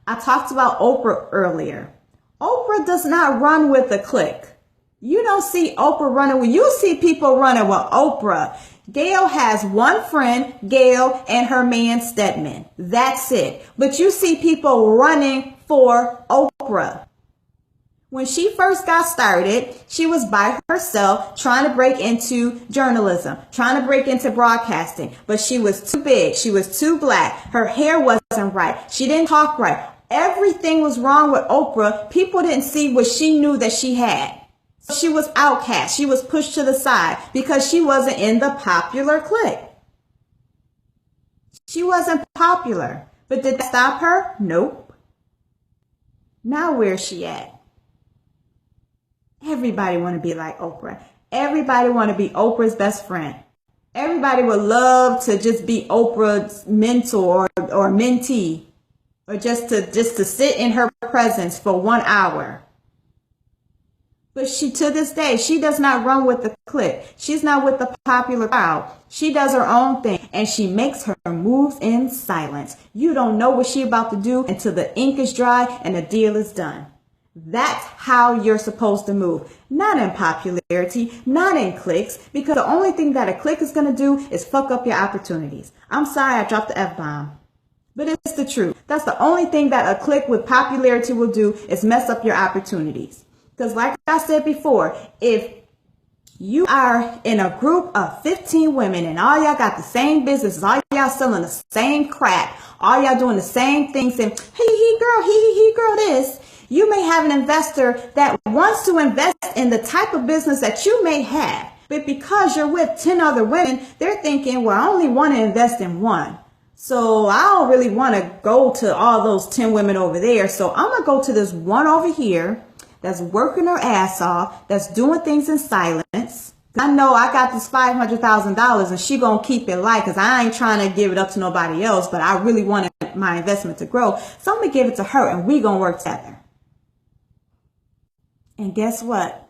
I talked about Oprah earlier. Oprah does not run with a clique. You don't see Oprah running with, you see people running with Oprah. Gail has one friend, Gail, and her man Stedman. That's it. But you see people running for Oprah. When she first got started, she was by herself trying to break into journalism, trying to break into broadcasting, but she was too big. She was too black. Her hair wasn't right. She didn't talk right. Everything was wrong with Oprah. People didn't see what she knew that she had. She was outcast. She was pushed to the side because she wasn't in the popular clique. She wasn't popular. But did that stop her? Nope. Now where's she at? Everybody want to be like Oprah. Everybody want to be Oprah's best friend. Everybody would love to just be Oprah's mentor or mentee, or just to sit in her presence for 1 hour. But to this day, she does not run with the clique. She's not with the popular crowd. She does her own thing and she makes her moves in silence. You don't know what she's about to do until the ink is dry and the deal is done. That's how you're supposed to move. Not in popularity, not in cliques, because the only thing that a clique is going to do is fuck up your opportunities. I'm sorry I dropped the F-bomb, but it's the truth. That's the only thing that a clique with popularity will do is mess up your opportunities. Because like I said before, if you are in a group of 15 women and all y'all got the same business, all y'all selling the same crap, all y'all doing the same things and he girl this, you may have an investor that wants to invest in the type of business that you may have. But because you're with 10 other women, they're thinking, well, I only want to invest in one. So I don't really want to go to all those 10 women over there. So I'm going to go to this one over here that's working her ass off, that's doing things in silence. I know I got this $500,000 and she gonna keep it light because I ain't trying to give it up to nobody else, but I really wanted my investment to grow. So I'm gonna give it to her and we gonna work together. And guess what?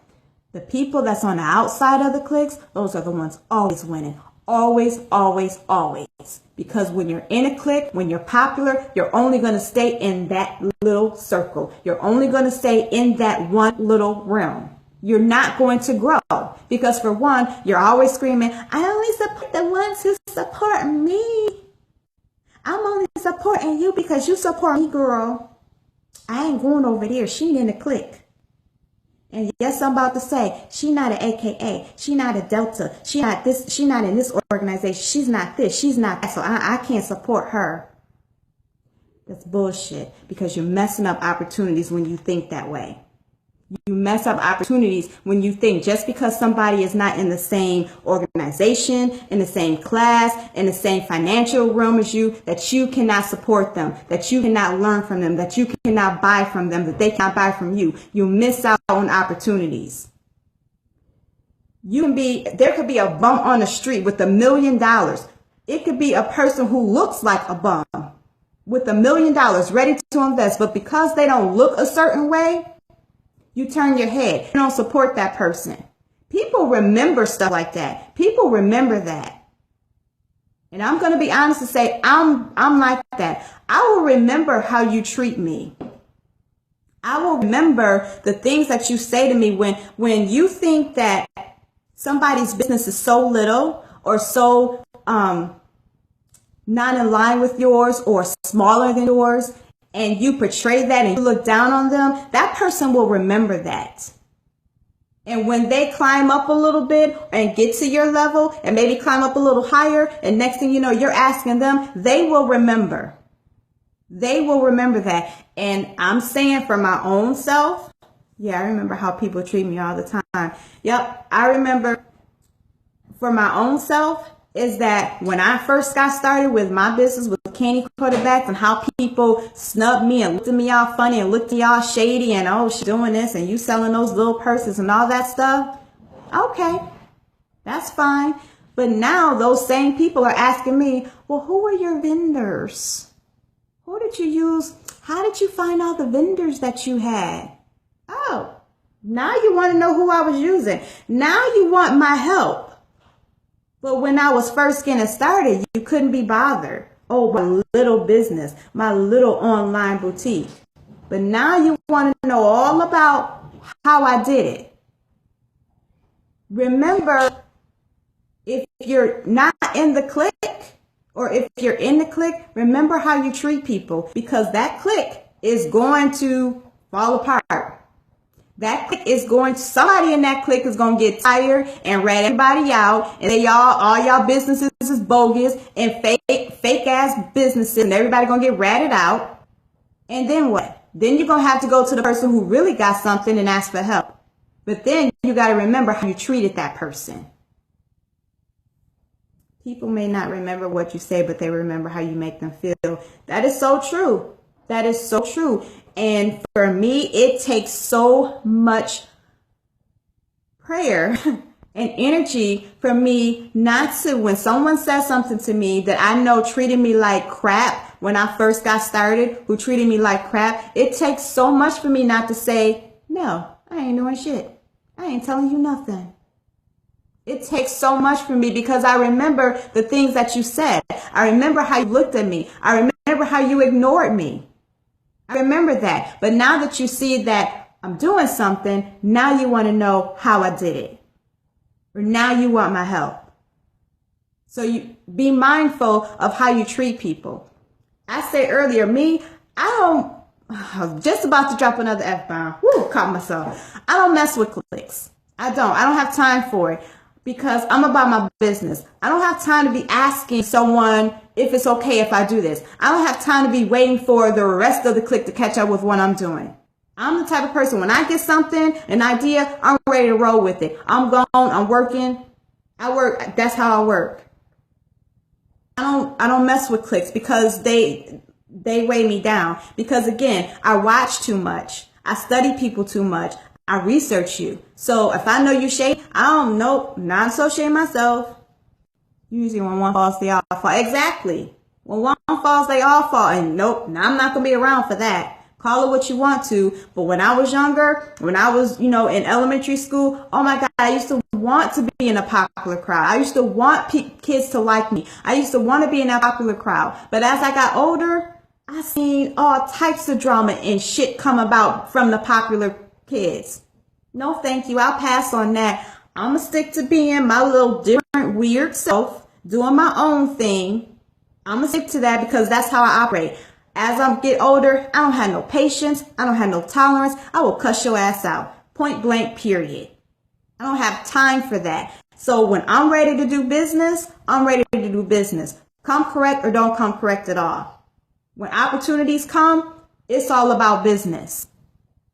The people that's on the outside of the cliques, those are the ones always winning. Always, always, always. Because when you're in a clique, when you're popular, you're only going to stay in that little circle. You're only going to stay in that one little realm. You're not going to grow. Because for one, you're always screaming, I only support the ones who support me. I'm only supporting you because you support me, girl. I ain't going over there. She ain't in a clique. And yes, I'm about to say, she not an AKA, she not a Delta, she not this, she not in this organization, she's not this, she's not that, so I can't support her. That's bullshit, because you're messing up opportunities when you think that way. You mess up opportunities when you think just because somebody is not in the same organization, in the same class, in the same financial realm as you, that you cannot support them, that you cannot learn from them, that you cannot buy from them, that they cannot buy from you. You miss out on opportunities. There could be a bum on the street with $1 million. It could be a person who looks like a bum with $1 million ready to invest, but because they don't look a certain way, you turn your head. You don't support that person. People remember stuff like that. People remember that. And I'm going to be honest and say, I'm like that. I will remember how you treat me. I will remember the things that you say to me when you think that somebody's business is so little or so not in line with yours or smaller than yours, and you portray that and you look down on them, that person will remember that. And when they climb up a little bit and get to your level and maybe climb up a little higher, and next thing you know, you're asking them, they will remember. They will remember that. And I'm saying for my own self, yeah, I remember how people treat me all the time. Yep, I remember for my own self, is that when I first got started with my business with candy quarterbacks and how people snubbed me and looked at me all funny and looked at me all shady and, oh, she's doing this and you selling those little purses and all that stuff. Okay, that's fine. But now those same people are asking me, well, who are your vendors? Who did you use? How did you find all the vendors that you had? Oh, now you want to know who I was using. Now you want my help. But when I was first getting started, you couldn't be bothered. Oh, my little business, my little online boutique. But now you want to know all about how I did it. Remember, if you're not in the clique, or if you're in the clique, remember how you treat people, because that clique is going to fall apart. That clique is somebody in that clique is going to get tired and rat everybody out, and all y'all businesses is bogus and fake ass businesses, and everybody going to get ratted out. And then what? Then you're going to have to go to the person who really got something and ask for help. But then you got to remember how you treated that person. People may not remember what you say, but they remember how you make them feel. That is so true. That is so true. And for me, it takes so much prayer and energy for me not to, when someone says something to me that I know treated me like crap when I first got started, who treated me like crap, it takes so much for me not to say, no, I ain't doing shit. I ain't telling you nothing. It takes so much from me because I remember the things that you said. I remember how you looked at me. I remember how you ignored me. I remember that. But now that you see that I'm doing something, now you want to know how I did it. Or now you want my help. So you be mindful of how you treat people. I said earlier, I was just about to drop another F-bomb. Woo, caught myself. I don't mess with cliques. I don't have time for it because I'm about my business. I don't have time to be asking someone if it's okay if I do this. I don't have time to be waiting for the rest of the clique to catch up with what I'm doing. I'm the type of person, when I get something, an idea, I'm ready to roll with it. I'm gone, I'm working. I work, that's how I work. I don't mess with cliques because they weigh me down. Because again, I watch too much. I study people too much. I research you. So if I know you shade, I don't know, not associate myself. Usually when one falls, they all fall. Exactly. When one falls, they all fall. And nope, I'm not going to be around for that. Call it what you want to. But when I was younger, when I was, in elementary school, oh my God, I used to want to be in a popular crowd. I used to want kids to like me. I used to want to be in a popular crowd. But as I got older, I seen all types of drama and shit come about from the popular kids. No, thank you. I'll pass on that. I'm going to stick to being my little different, weird self, doing my own thing. I'm going to stick to that because that's how I operate. As I get older, I don't have no patience. I don't have no tolerance. I will cuss your ass out. Point blank, period. I don't have time for that. So when I'm ready to do business, I'm ready to do business. Come correct or don't come correct at all. When opportunities come, it's all about business.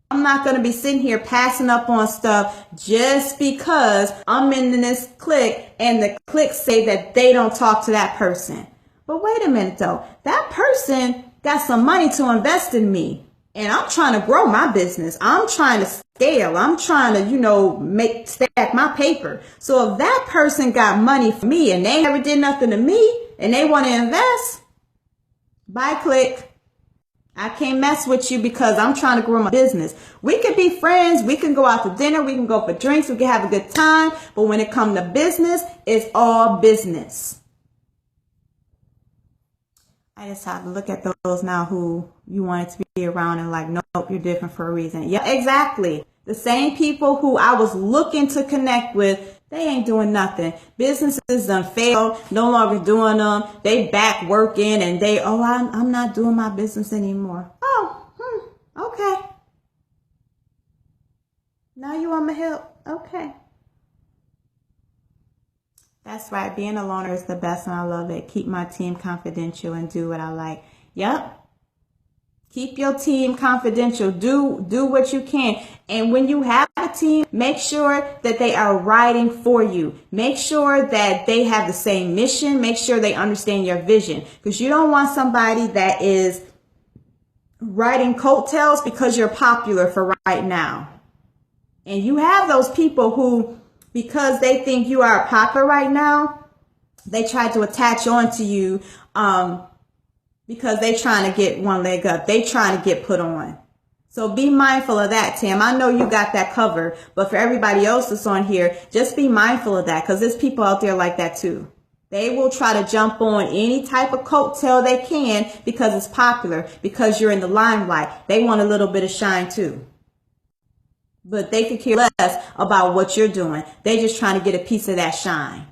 I'm not going to be sitting here passing up on stuff just because I'm in this clique and the clique say that they don't talk to that person. But wait a minute though, that person got some money to invest in me and I'm trying to grow my business. I'm trying to scale. I'm trying to, stack my paper. So if that person got money for me and they never did nothing to me and they want to invest, bye clique. I can't mess with you because I'm trying to grow my business. We can be friends. We can go out to dinner. We can go for drinks. We can have a good time. But when it comes to business, it's all business. I just have to look at those now who you wanted to be around and like, nope, you're different for a reason. Yeah, exactly. The same people who I was looking to connect with, they ain't doing nothing. Businesses done failed, no longer doing them. They back working and I'm not doing my business anymore. Okay. Now you want my help? Okay. That's right. Being a loner is the best and I love it. Keep my team confidential and do what I like. Yep. Keep your team confidential. Do what you can. And when you have a team, make sure that they are riding for you. Make sure that they have the same mission. Make sure they understand your vision. Because you don't want somebody that is riding coattails because you're popular for right now. And you have those people who, because they think you are popular right now, they try to attach on to you because they trying to get one leg up. They trying to get put on. So be mindful of that, Tim. I know you got that covered, but for everybody else that's on here, just be mindful of that because there's people out there like that too. They will try to jump on any type of coattail they can because it's popular, because you're in the limelight. They want a little bit of shine too. But they could care less about what you're doing. They just trying to get a piece of that shine,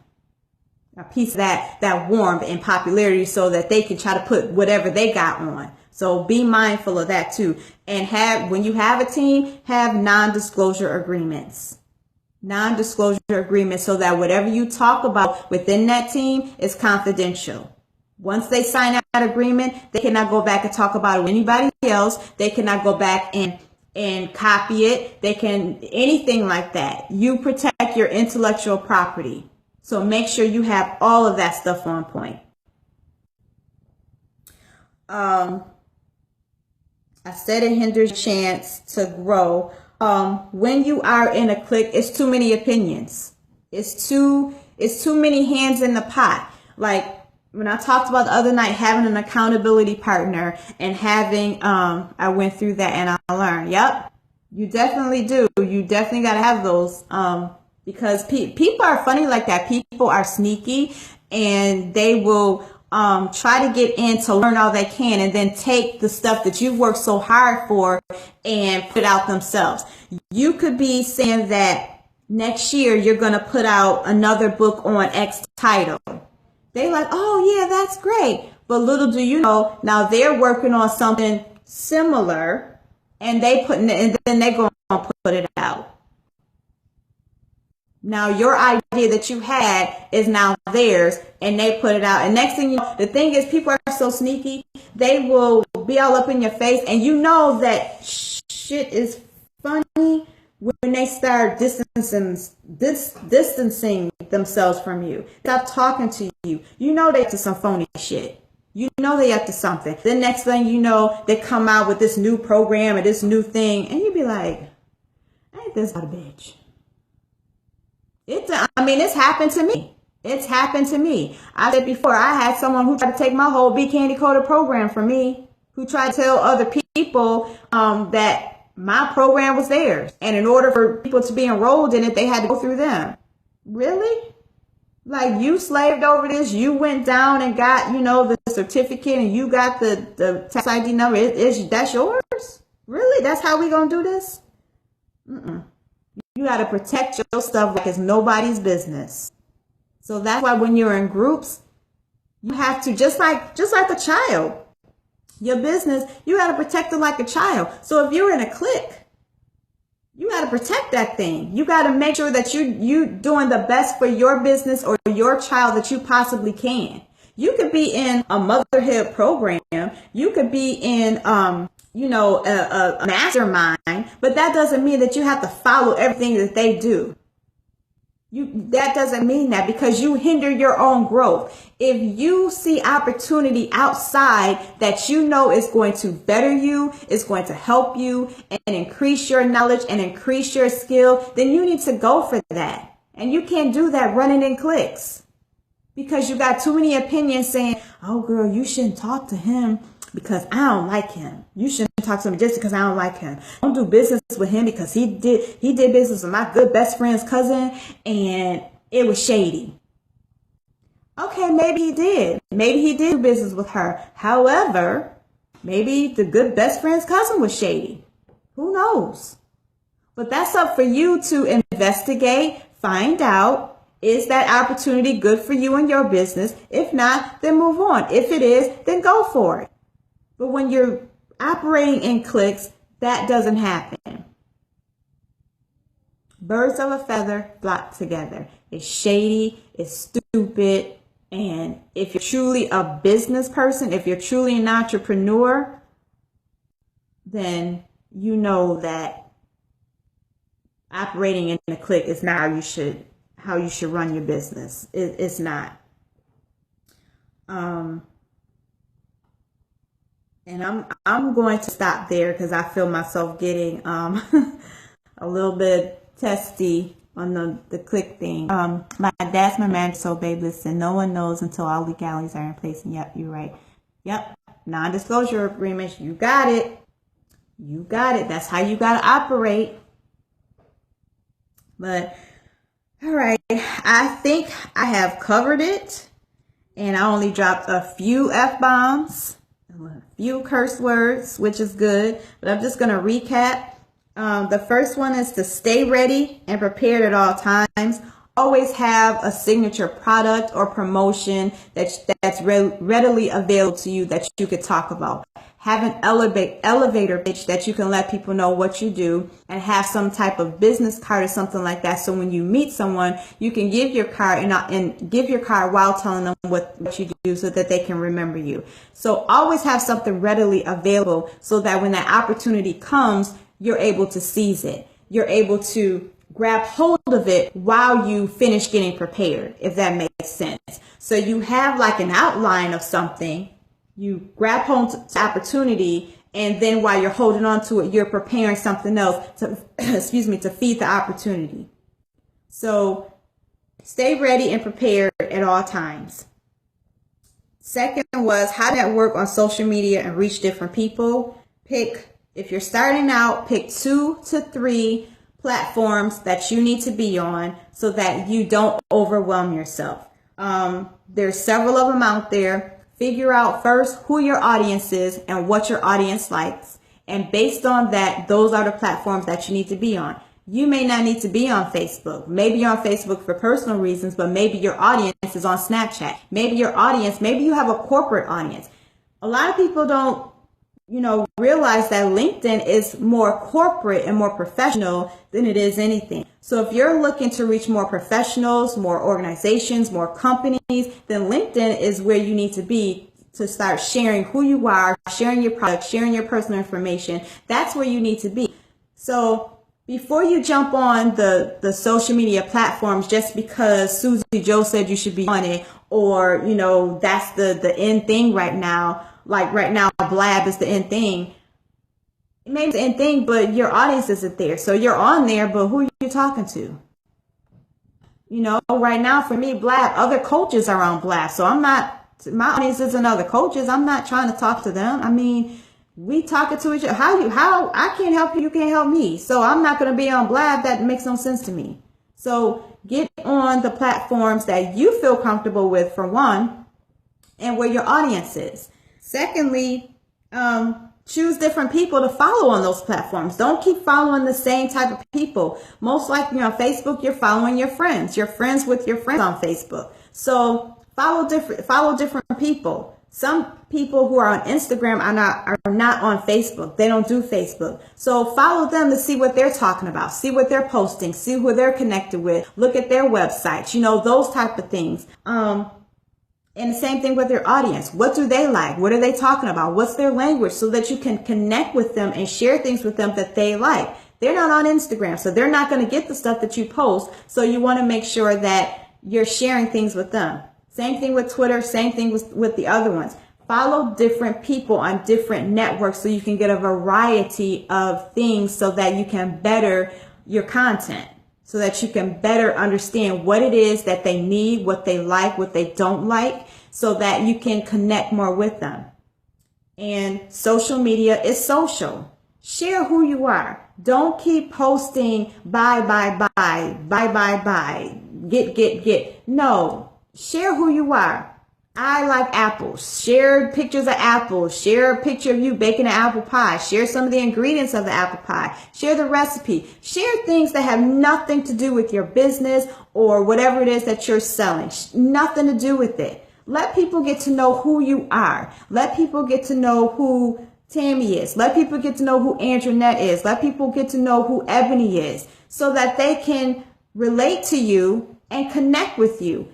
a piece of that warmth and popularity so that they can try to put whatever they got on. So be mindful of that too. And when you have a team, have non-disclosure agreements. Non-disclosure agreements so that whatever you talk about within that team is confidential. Once they sign that agreement, they cannot go back and talk about it with anybody else. They cannot go back and copy it. They can, anything like that. You protect your intellectual property. So make sure you have all of that stuff on point. I said it hinders your chance to grow. When you are in a clique, it's too many opinions. It's too many hands in the pot. Like when I talked about the other night, having an accountability partner and having, I went through that and I learned, yep. You definitely do. You definitely got to have those. Because people are funny like that. People are sneaky, and they will try to get in to learn all they can, and then take the stuff that you've worked so hard for and put it out themselves. You could be saying that next year you're going to put out another book on X title. They like, oh yeah, that's great. But little do you know, now they're working on something similar, and and then they're going to put it out. Now your idea that you had is now theirs, and they put it out. And next thing you know, the thing is, people are so sneaky, they will be all up in your face, and you know that shit is funny when they start distancing themselves from you. Stop talking to you. You know they up to some phony shit. You know they up to something. The next thing you know, they come out with this new program or this new thing, and you be like, ain't this about a bitch? It's happened to me. It's happened to me. I said before, I had someone who tried to take my whole Be Candy Coated program from me, who tried to tell other people that my program was theirs. And in order for people to be enrolled in it, they had to go through them. Really? Like, you slaved over this, you went down and got, the certificate, and you got the tax ID number. That's yours? Really? That's how we gonna do this? Mm-mm. You got to protect your stuff like it's nobody's business. So that's why when you're in groups, you have to, just like a child, your business, you got to protect it like a child. So if you're in a clique, you got to protect that thing. You got to make sure that you doing the best for your business or your child that you possibly can. You could be in a motherhood program. You could be in, a mastermind, but that doesn't mean that you have to follow everything that they do. That doesn't mean that, because you hinder your own growth. If you see opportunity outside that you know is going to better you, is going to help you and increase your knowledge and increase your skill, then you need to go for that. And you can't do that running in cliques, because you got too many opinions saying, oh girl, you shouldn't talk to him because I don't like him. You shouldn't talk to him just because I don't like him. Don't do business with him because he did business with my good best friend's cousin and it was shady. Okay, maybe he did. Maybe he did do business with her. However, maybe the good best friend's cousin was shady. Who knows? But that's up for you to investigate, find out. Is that opportunity good for you and your business? If not, then move on. If it is, then go for it. But when you're operating in cliques, that doesn't happen. Birds of a feather flock together. It's shady, it's stupid, and if you're truly a business person, if you're truly an entrepreneur, then you know that operating in a clique is not how you should run your business. It's not. And I'm going to stop there because I feel myself getting a little bit testy on the click thing. That's my manager. So babe, listen, no one knows until all legalities are in place. And yep, you're right. Yep. Non-disclosure agreements. You got it. You got it. That's how you got to operate. But all right, I think I have covered it, and I only dropped a few F-bombs, a few curse words, which is good, but I'm just going to recap. The first one is to stay ready and prepared at all times. Always have a signature product or promotion that's readily available to you that you could talk about. Have an elevator pitch that you can let people know what you do, and have some type of business card or something like that. So when you meet someone, you can give your card and give your card while telling them what you do so that they can remember you. So always have something readily available so that when that opportunity comes, you're able to seize it. You're able to grab hold of it while you finish getting prepared, if that makes sense. So you have like an outline of something, you grab hold to opportunity, and then while you're holding on to it, you're preparing something else to, to feed the opportunity. So stay ready and prepared at all times. Second was how to network on social media and reach different people. Pick If you're starting out, pick 2 to 3 platforms that you need to be on so that you don't overwhelm yourself. There's several of them out there. Figure out first who your audience is and what your audience likes. And based on that, those are the platforms that you need to be on. You may not need to be on Facebook. Maybe you're on Facebook for personal reasons, but maybe your audience is on Snapchat. Maybe you have a corporate audience. A lot of people don't realize that LinkedIn is more corporate and more professional than it is anything. So if you're looking to reach more professionals, more organizations, more companies, then LinkedIn is where you need to be to start sharing who you are, sharing your products, sharing your personal information. That's where you need to be. So before you jump on the social media platforms just because Susie Joe said you should be on it, or, that's the end thing right now. Like right now, Blab is the end thing. Maybe it's the end thing, but your audience isn't there. So you're on there, but who are you talking to? Right now for me, Blab, other coaches are on Blab. So my audience isn't other coaches. I'm not trying to talk to them. I mean, we talking to each other. How I can't help you, you can't help me. So I'm not going to be on Blab. That makes no sense to me. So get on the platforms that you feel comfortable with, for one, and where your audience is. Secondly, choose different people to follow on those platforms. Don't keep following the same type of people. Most likely on Facebook, you're following your friends. You're friends with your friends on Facebook. So follow different people. Some people who are on Instagram are not on Facebook. They don't do Facebook. So follow them to see what they're talking about, see what they're posting, see who they're connected with, look at their websites, those type of things. And the same thing with your audience. What do they like? What are they talking about? What's their language? So that you can connect with them and share things with them that they like. They're not on Instagram, so they're not going to get the stuff that you post. So you want to make sure that you're sharing things with them. Same thing with Twitter. Same thing with the other ones. Follow different people on different networks so you can get a variety of things so that you can better your content. So that you can better understand what it is that they need, what they like, what they don't like, so that you can connect more with them. And social media is social. Share who you are. Don't keep posting buy, get. No, share who you are. I like apples. Share pictures of apples. Share a picture of you baking an apple pie. Share some of the ingredients of the apple pie. Share the recipe. Share things that have nothing to do with your business or whatever it is that you're selling. Nothing to do with it. Let people get to know who you are. Let people get to know who Tammy is. Let people get to know who Andronette is. Let people get to know who Ebony is so that they can relate to you and connect with you.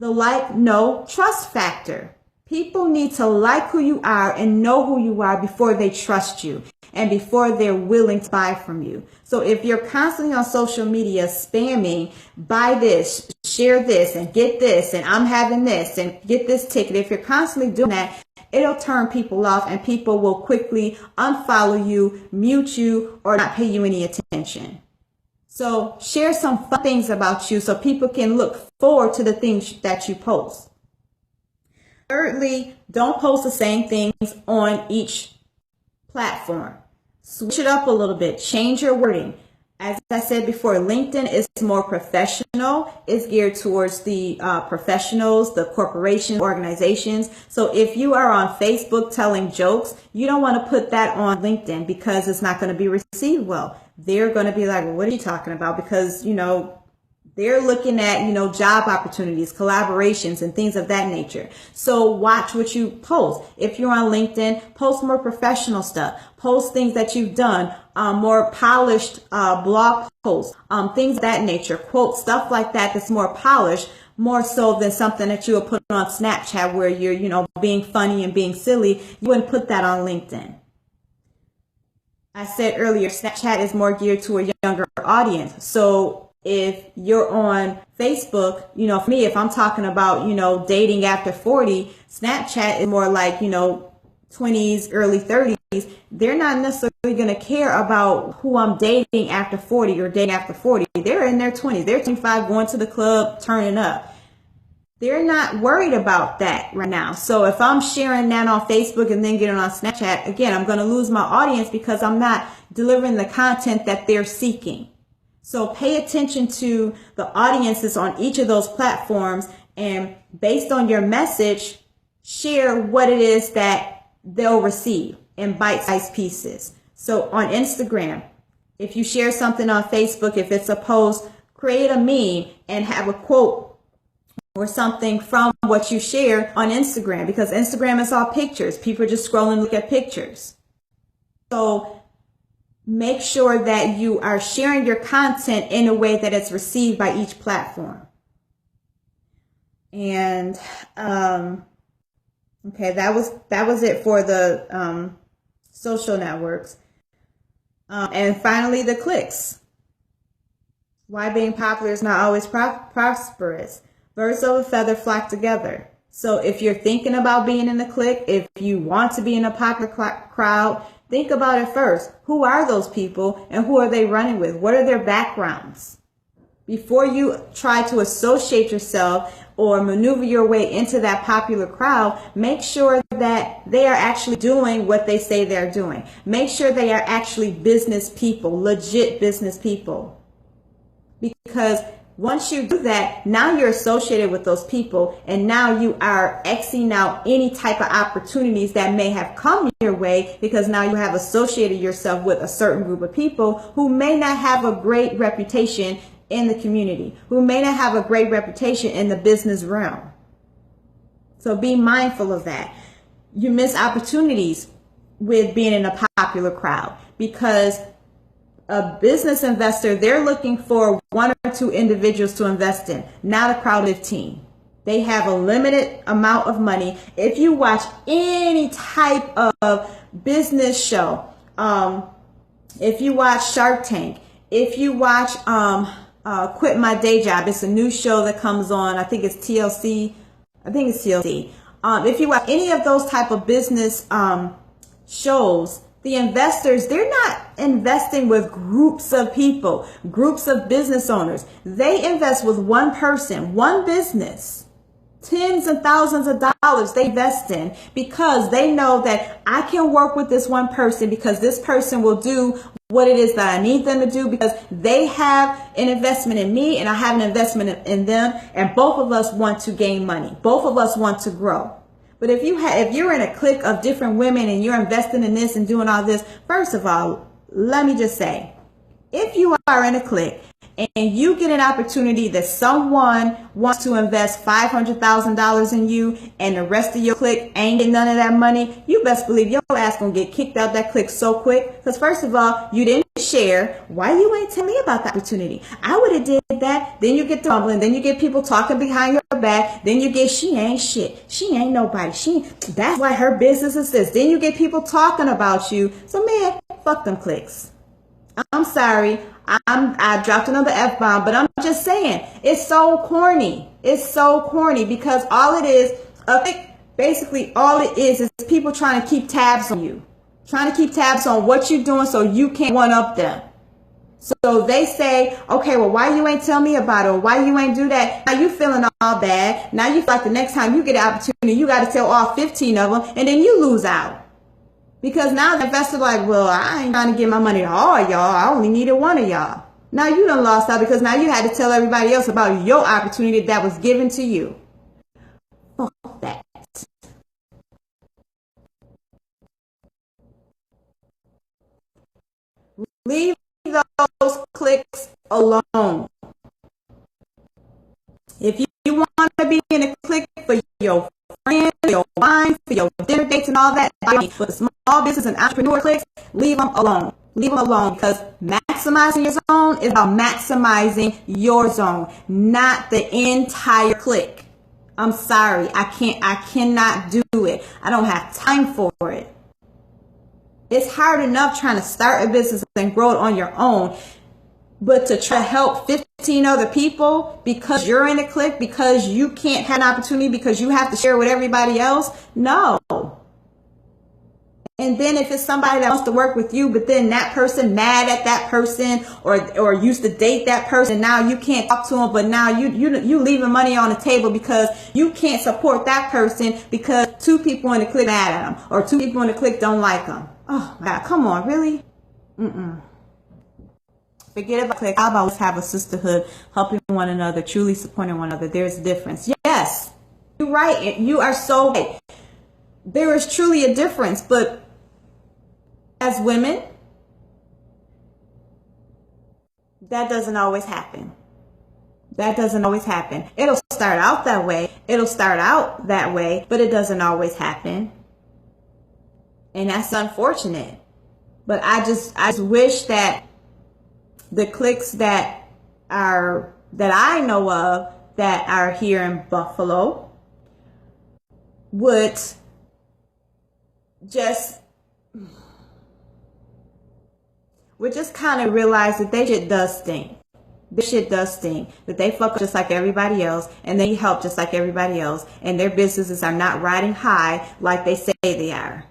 The like, know, trust factor. People need to like who you are and know who you are before they trust you and before they're willing to buy from you. So if you're constantly on social media spamming, buy this, share this, and get this, and I'm having this, and get this ticket, if you're constantly doing that, it'll turn people off and people will quickly unfollow you, mute you, or not pay you any attention. So share some fun things about you so people can look forward to the things that you post. Thirdly, don't post the same things on each platform. Switch it up a little bit. Change your wording. As I said before, LinkedIn is more professional. It's geared towards the professionals, the corporations, organizations. So if you are on Facebook telling jokes, you don't want to put that on LinkedIn because it's not going to be received well. They're going to be like, well, what are you talking about? Because, they're looking at, job opportunities, collaborations, and things of that nature. So watch what you post. If you're on LinkedIn, post more professional stuff. Post things that you've done, more polished blog posts, things of that nature. Quote, stuff like that that's more polished, more so than something that you would put on Snapchat where you're, being funny and being silly. You wouldn't put that on LinkedIn. I said earlier, Snapchat is more geared to a younger audience. So if you're on Facebook, for me, if I'm talking about, dating after 40, Snapchat is more like, 20s, early 30s. They're not necessarily going to care about who I'm dating after 40 or dating after 40. They're in their 20s. They're 25, going to the club, turning up. They're not worried about that right now. So if I'm sharing that on Facebook and then getting on Snapchat, again, I'm going to lose my audience because I'm not delivering the content that they're seeking. So pay attention to the audiences on each of those platforms, and based on your message, share what it is that they'll receive in bite-sized pieces. So on Instagram, if you share something on Facebook, if it's a post, create a meme and have a quote or something from what you share on Instagram, because Instagram is all pictures. People just scroll and look at pictures. So make sure that you are sharing your content in a way that it's received by each platform. And okay, that was it for the social networks. And finally, the cliques. Why being popular is not always prosperous. Birds of a feather flock together. So if you're thinking about being in a clique, if you want to be in a popular crowd, think about it first. Who are those people and who are they running with? What are their backgrounds? Before you try to associate yourself or maneuver your way into that popular crowd, make sure that they are actually doing what they say they're doing. Make sure they are actually business people, legit business people. Because once you do that, now you're associated with those people, and now you are Xing out any type of opportunities that may have come your way, because now you have associated yourself with a certain group of people who may not have a great reputation in the community, who may not have a great reputation in the business realm. So be mindful of that. You miss opportunities with being in a popular crowd, because a business investor, they're looking for 1 or 2 individuals to invest in, not a crowd of 15. They have a limited amount of money. If you watch any type of business show, if you watch Shark Tank, if you watch Quit My Day Job, it's a new show that comes on, I think it's TLC. If you watch any of those type of business shows, the investors, they're not investing with groups of people, groups of business owners. They invest with one person, one business. Tens and thousands of dollars they invest in, because they know that I can work with this one person, because this person will do what it is that I need them to do, because they have an investment in me and I have an investment in them, and both of us want to gain money. Both of us want to grow. But if you're in a clique of different women and you're investing in this and doing all this, first of all, let me just say, if you are in a clique and you get an opportunity that someone wants to invest $500,000 in you, and the rest of your clique ain't getting none of that money, you best believe your ass gonna get kicked out that clique so quick. Because first of all, you didn't share. Why you ain't tell me about the opportunity? I would have did that. Then you get the rumbling. Then you get people talking behind your back. Then you get, she ain't shit. She ain't nobody. That's why her business is this. Then you get people talking about you. So man, fuck them cliques. I'm sorry. I dropped another F-bomb, but I'm just saying, it's so corny. It's so corny, because all it is, basically all it is people trying to keep tabs on you, trying to keep tabs on what you're doing so you can't one up them. So they say, okay, well, why you ain't tell me about it? Or why you ain't do that? Now you feeling all bad. Now you feel like the next time you get an opportunity, you got to tell all 15 of them, and then you lose out. Because now the investor like, well, I ain't trying to give my money to all y'all. I only needed one of y'all. Now you done lost out, because now you had to tell everybody else about your opportunity that was given to you. Fuck that. Leave those cliques alone. If you want to be in a clique for your friends, for your wine, for your dinner dates and all that, for the small business and entrepreneur cliques, leave them alone. Leave them alone, because maximizing your zone is about maximizing your zone, not the entire clique. I'm sorry, I cannot do it. I don't have time for it. It's hard enough trying to start a business and grow it on your own, but to try to help 15 other people because you're in a clique, because you can't have an opportunity, because you have to share with everybody else, no. And then if it's somebody that wants to work with you, but then that person mad at that person or used to date that person, now you can't talk to them, but now you leaving money on the table because you can't support that person because two people in the clique mad at them or two people in the clique don't like them. Oh my God, come on, really? Forget about clique. How about let's have a sisterhood, helping one another, truly supporting one another. There's a difference. Yes, you're right. You are so right. There is truly a difference, but as women, that doesn't always happen. That doesn't always happen. It'll start out that way. It'll start out that way, but it doesn't always happen. And that's unfortunate. But I just wish that the cliques that I know of that are here in Buffalo would just kind of realize that they shit does stink. This shit does stink. That they fuck just like everybody else and they help just like everybody else. And their businesses are not riding high like they say they are.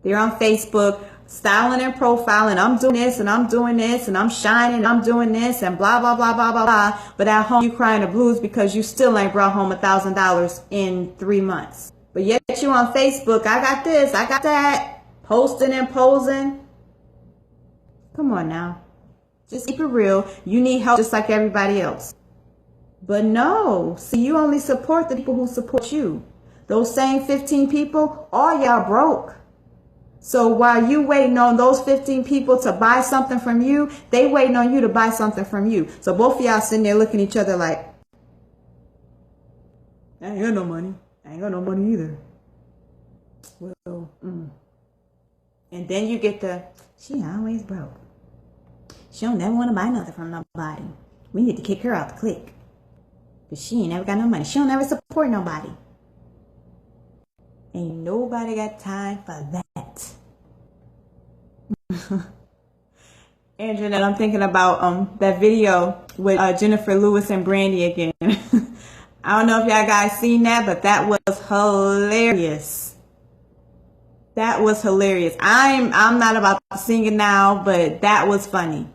They're on Facebook styling and profiling. I'm doing this and I'm doing this and I'm shining and I'm doing this and blah, blah, blah, blah, blah, blah. But at home you crying the blues because you still ain't brought home $1,000 in 3 months. But yet you on Facebook, I got this, I got that, posting and posing. Come on now. Just keep it real. You need help just like everybody else. But no. See, you only support the people who support you. Those same 15 people, all y'all broke. So while you waiting on those 15 people to buy something from you, they waiting on you to buy something from you. So both of y'all sitting there looking at each other like, I ain't got no money. I ain't got no money either. Well, And then you get the, she always broke. She don't never want to buy nothing from nobody. We need to kick her out the clique. Because she ain't never got no money. She don't never support nobody. Ain't nobody got time for that. Andrew, I'm thinking about that video with Jennifer Lewis and Brandy again. I don't know if y'all guys seen that, but that was hilarious. That was hilarious. I'm not about to sing it now, but that was funny.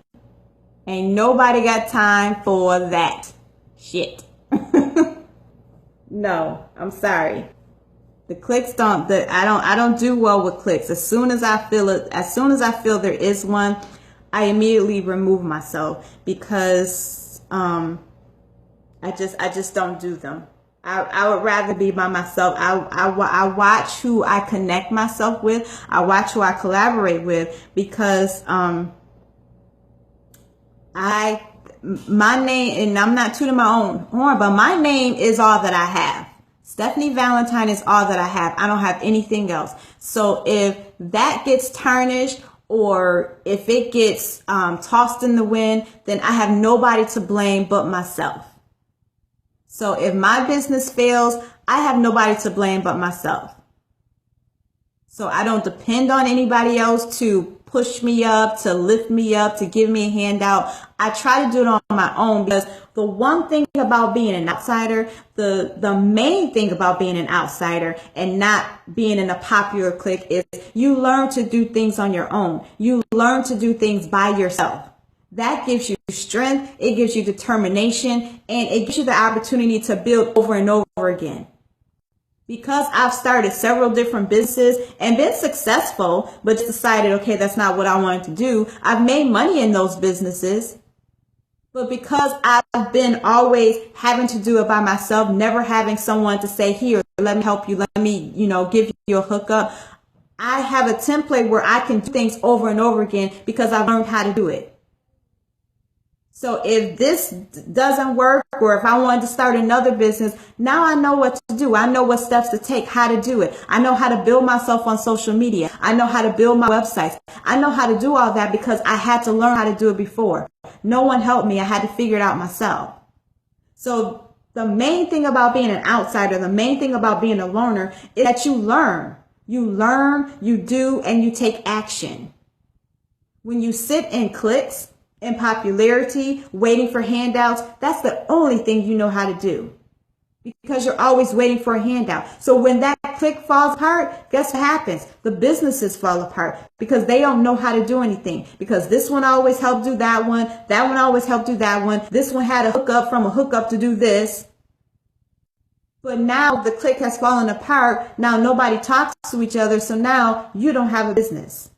Ain't nobody got time for that shit. No, I'm sorry. The cliques I don't do well with cliques. As soon as I feel there is one, I immediately remove myself because I just don't do them. I would rather be by myself. I watch who I connect myself with. I watch who I collaborate with because my name, and I'm not tooting my own horn, but my name is all that I have. Stephanie Valentine is all that I have. I don't have anything else. So if that gets tarnished or if it gets tossed in the wind, then I have nobody to blame but myself. So if my business fails, I have nobody to blame but myself. So I don't depend on anybody else to push me up, to lift me up, to give me a handout. I try to do it on my own because the one thing about being an outsider, the main thing about being an outsider and not being in a popular clique is you learn to do things on your own. You learn to do things by yourself. That gives you strength, it gives you determination, and it gives you the opportunity to build over and over again. Because I've started several different businesses and been successful, but just decided, okay, that's not what I wanted to do. I've made money in those businesses. But because I've been always having to do it by myself, never having someone to say, here, let me help you, let me, give you a hookup. I have a template where I can do things over and over again because I've learned how to do it. So if this doesn't work, or if I wanted to start another business, now I know what to do. I know what steps to take, how to do it. I know how to build myself on social media. I know how to build my websites. I know how to do all that because I had to learn how to do it before. No one helped me. I had to figure it out myself. So the main thing about being an outsider, the main thing about being a learner is that you learn. You learn, you do, and you take action. When you sit in cliques, in popularity, waiting for handouts, that's the only thing you know how to do. because you're always waiting for a handout. So when that clique falls apart, guess what happens? The businesses fall apart because they don't know how to do anything. Because this one always helped do that one always helped do that one. This one had a hookup from a hookup to do this. But now the clique has fallen apart. Now nobody talks to each other. So now you don't have a business.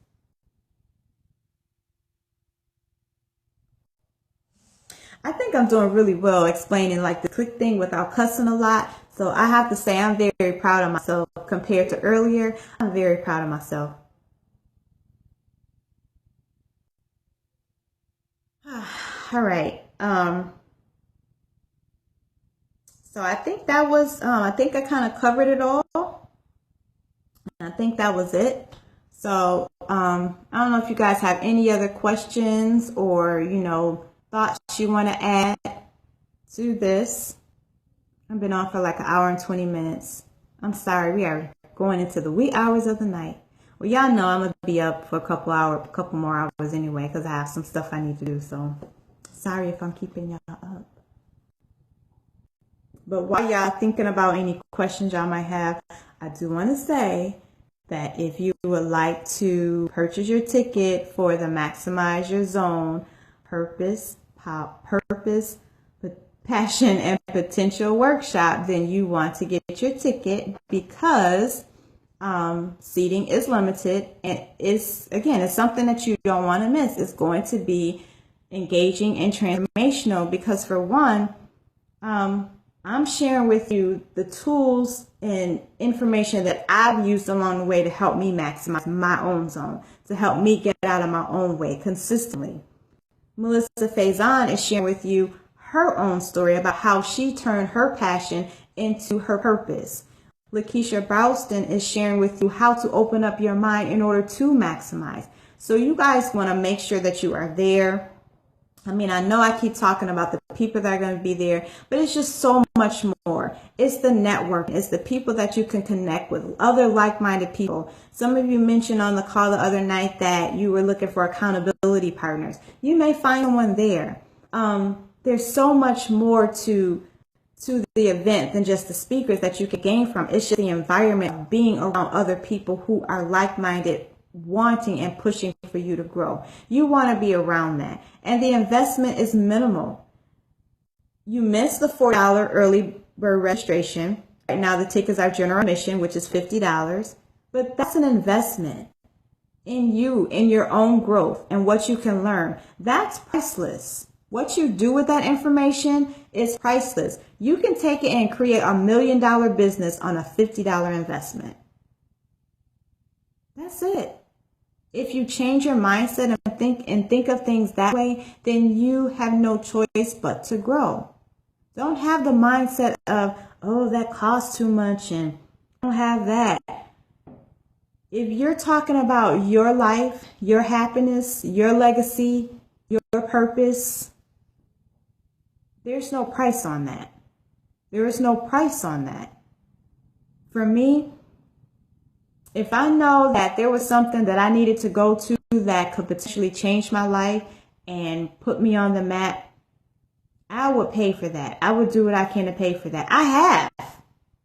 I think I'm doing really well explaining like the clique thing without cussing a lot. So I have to say I'm very proud of myself compared to earlier. I'm very proud of myself. All right. So I think that was, I think I kind of covered it all. I think that was it. So I don't know if you guys have any other questions or, thoughts you want to add to this. I've been on for like an hour and 20 minutes. I'm sorry, we are going into the wee hours of the night. Well, y'all know I'm going to be up for a couple more hours anyway because I have some stuff I need to do. So sorry if I'm keeping y'all up. But while y'all thinking about any questions y'all might have, I do want to say that if you would like to purchase your ticket for the Maximize Your Zone Purpose, Passion, and Potential workshop, then you want to get your ticket because seating is limited, and it's something that you don't want to miss. It's going to be engaging and transformational because, for one, I'm sharing with you the tools and information that I've used along the way to help me maximize my own zone, to help me get out of my own way consistently. Melissa Faison is sharing with you her own story about how she turned her passion into her purpose. Lakeisha Browston is sharing with you how to open up your mind in order to maximize. So you guys want to make sure that you are there. I mean, I know I keep talking about the people that are going to be there, but it's just so much more. It's the network. It's the people that you can connect with, other like-minded people. Some of you mentioned on the call the other night that you were looking for accountability partners. You may find one there. There's so much more to the event than just the speakers that you can gain from. It's just the environment of being around other people who are like-minded, wanting and pushing for you to grow. You want to be around that. And the investment is minimal. You missed the $4 early bird registration. Right now the tickets are general admission, which is $50. But that's an investment in you, in your own growth and what you can learn. That's priceless. What you do with that information is priceless. You can take it and create $1 million business on a $50 investment. That's it. If you change your mindset and think of things that way, then you have no choice but to grow. Don't have the mindset of, oh, that costs too much and don't have that. If you're talking about your life, your happiness, your legacy, your purpose, there's no price on that. There is no price on that. For me, if I know that there was something that I needed to go to that could potentially change my life and put me on the map, I would pay for that. I would do what I can to pay for that. I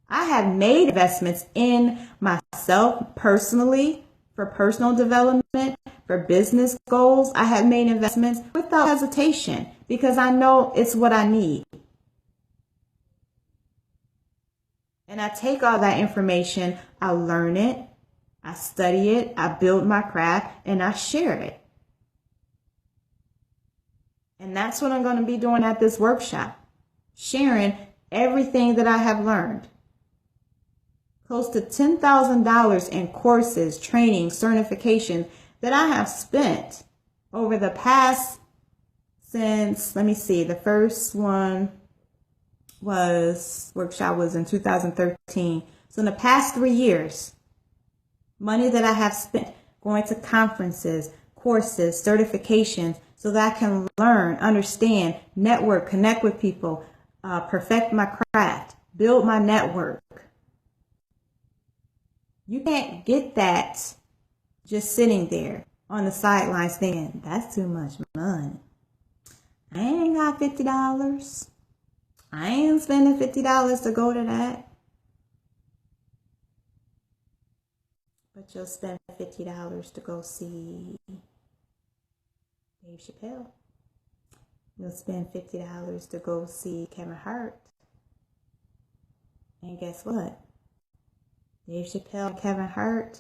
have made investments in myself personally, for personal development, for business goals. I have made investments without hesitation because I know it's what I need. And I take all that information, I learn it, I study it, I build my craft, and I share it. And that's what I'm going to be doing at this workshop, sharing everything that I have learned. Close to $10,000 in courses, training, certifications that I have spent over the past since, let me see, the first workshop was in 2013. So in the past 3 years, money that I have spent going to conferences, courses, certifications, so that I can learn, understand, network, connect with people, perfect my craft, build my network. You can't get that just sitting there on the sidelines thinking, that's too much money. I ain't got $50. I ain't spending $50 to go to that. But you'll spend $50 to go see Dave Chappelle. You'll spend $50 to go see Kevin Hart. And guess what? Dave Chappelle, Kevin Hart,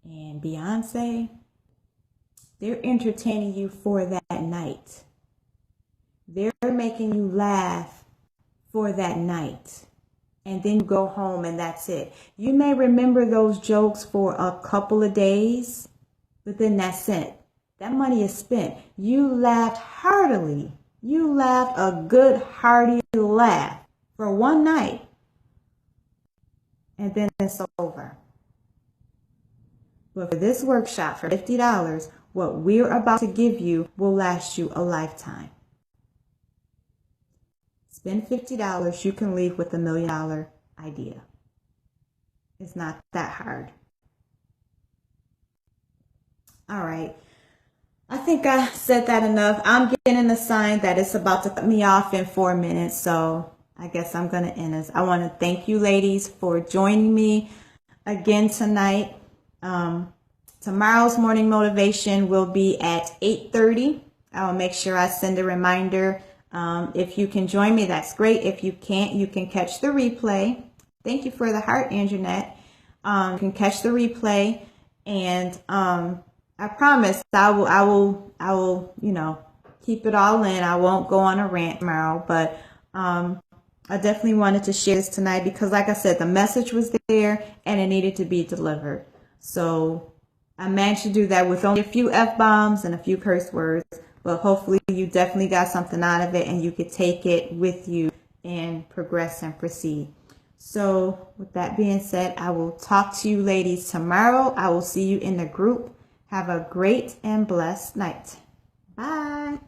and Beyonce, they're entertaining you for that night. They're making you laugh for that night. And then you go home and that's it. You may remember those jokes for a couple of days, but then that's it. That money is spent. You laughed heartily. You laughed a good hearty laugh for one night. And then it's over. But for this workshop, for $50, what we're about to give you will last you a lifetime. Spend $50, you can leave with $1 million idea. It's not that hard. All right. I think I said that enough. I'm getting a sign that it's about to cut me off in 4 minutes, so I guess I'm going to end this. I want to thank you ladies for joining me again tonight. Tomorrow's morning motivation will be at 8:30. I will make sure I send a reminder. If you can join me, that's great. If you can't, you can catch the replay. Thank you for the heart, Anjanette. You can catch the replay, and I promise I will, keep it all in. I won't go on a rant tomorrow, but I definitely wanted to share this tonight because, like I said, the message was there and it needed to be delivered. So I managed to do that with only a few F-bombs and a few curse words, but hopefully you definitely got something out of it and you could take it with you and progress and proceed. So with that being said, I will talk to you ladies tomorrow. I will see you in the group. Have a great and blessed night. Bye.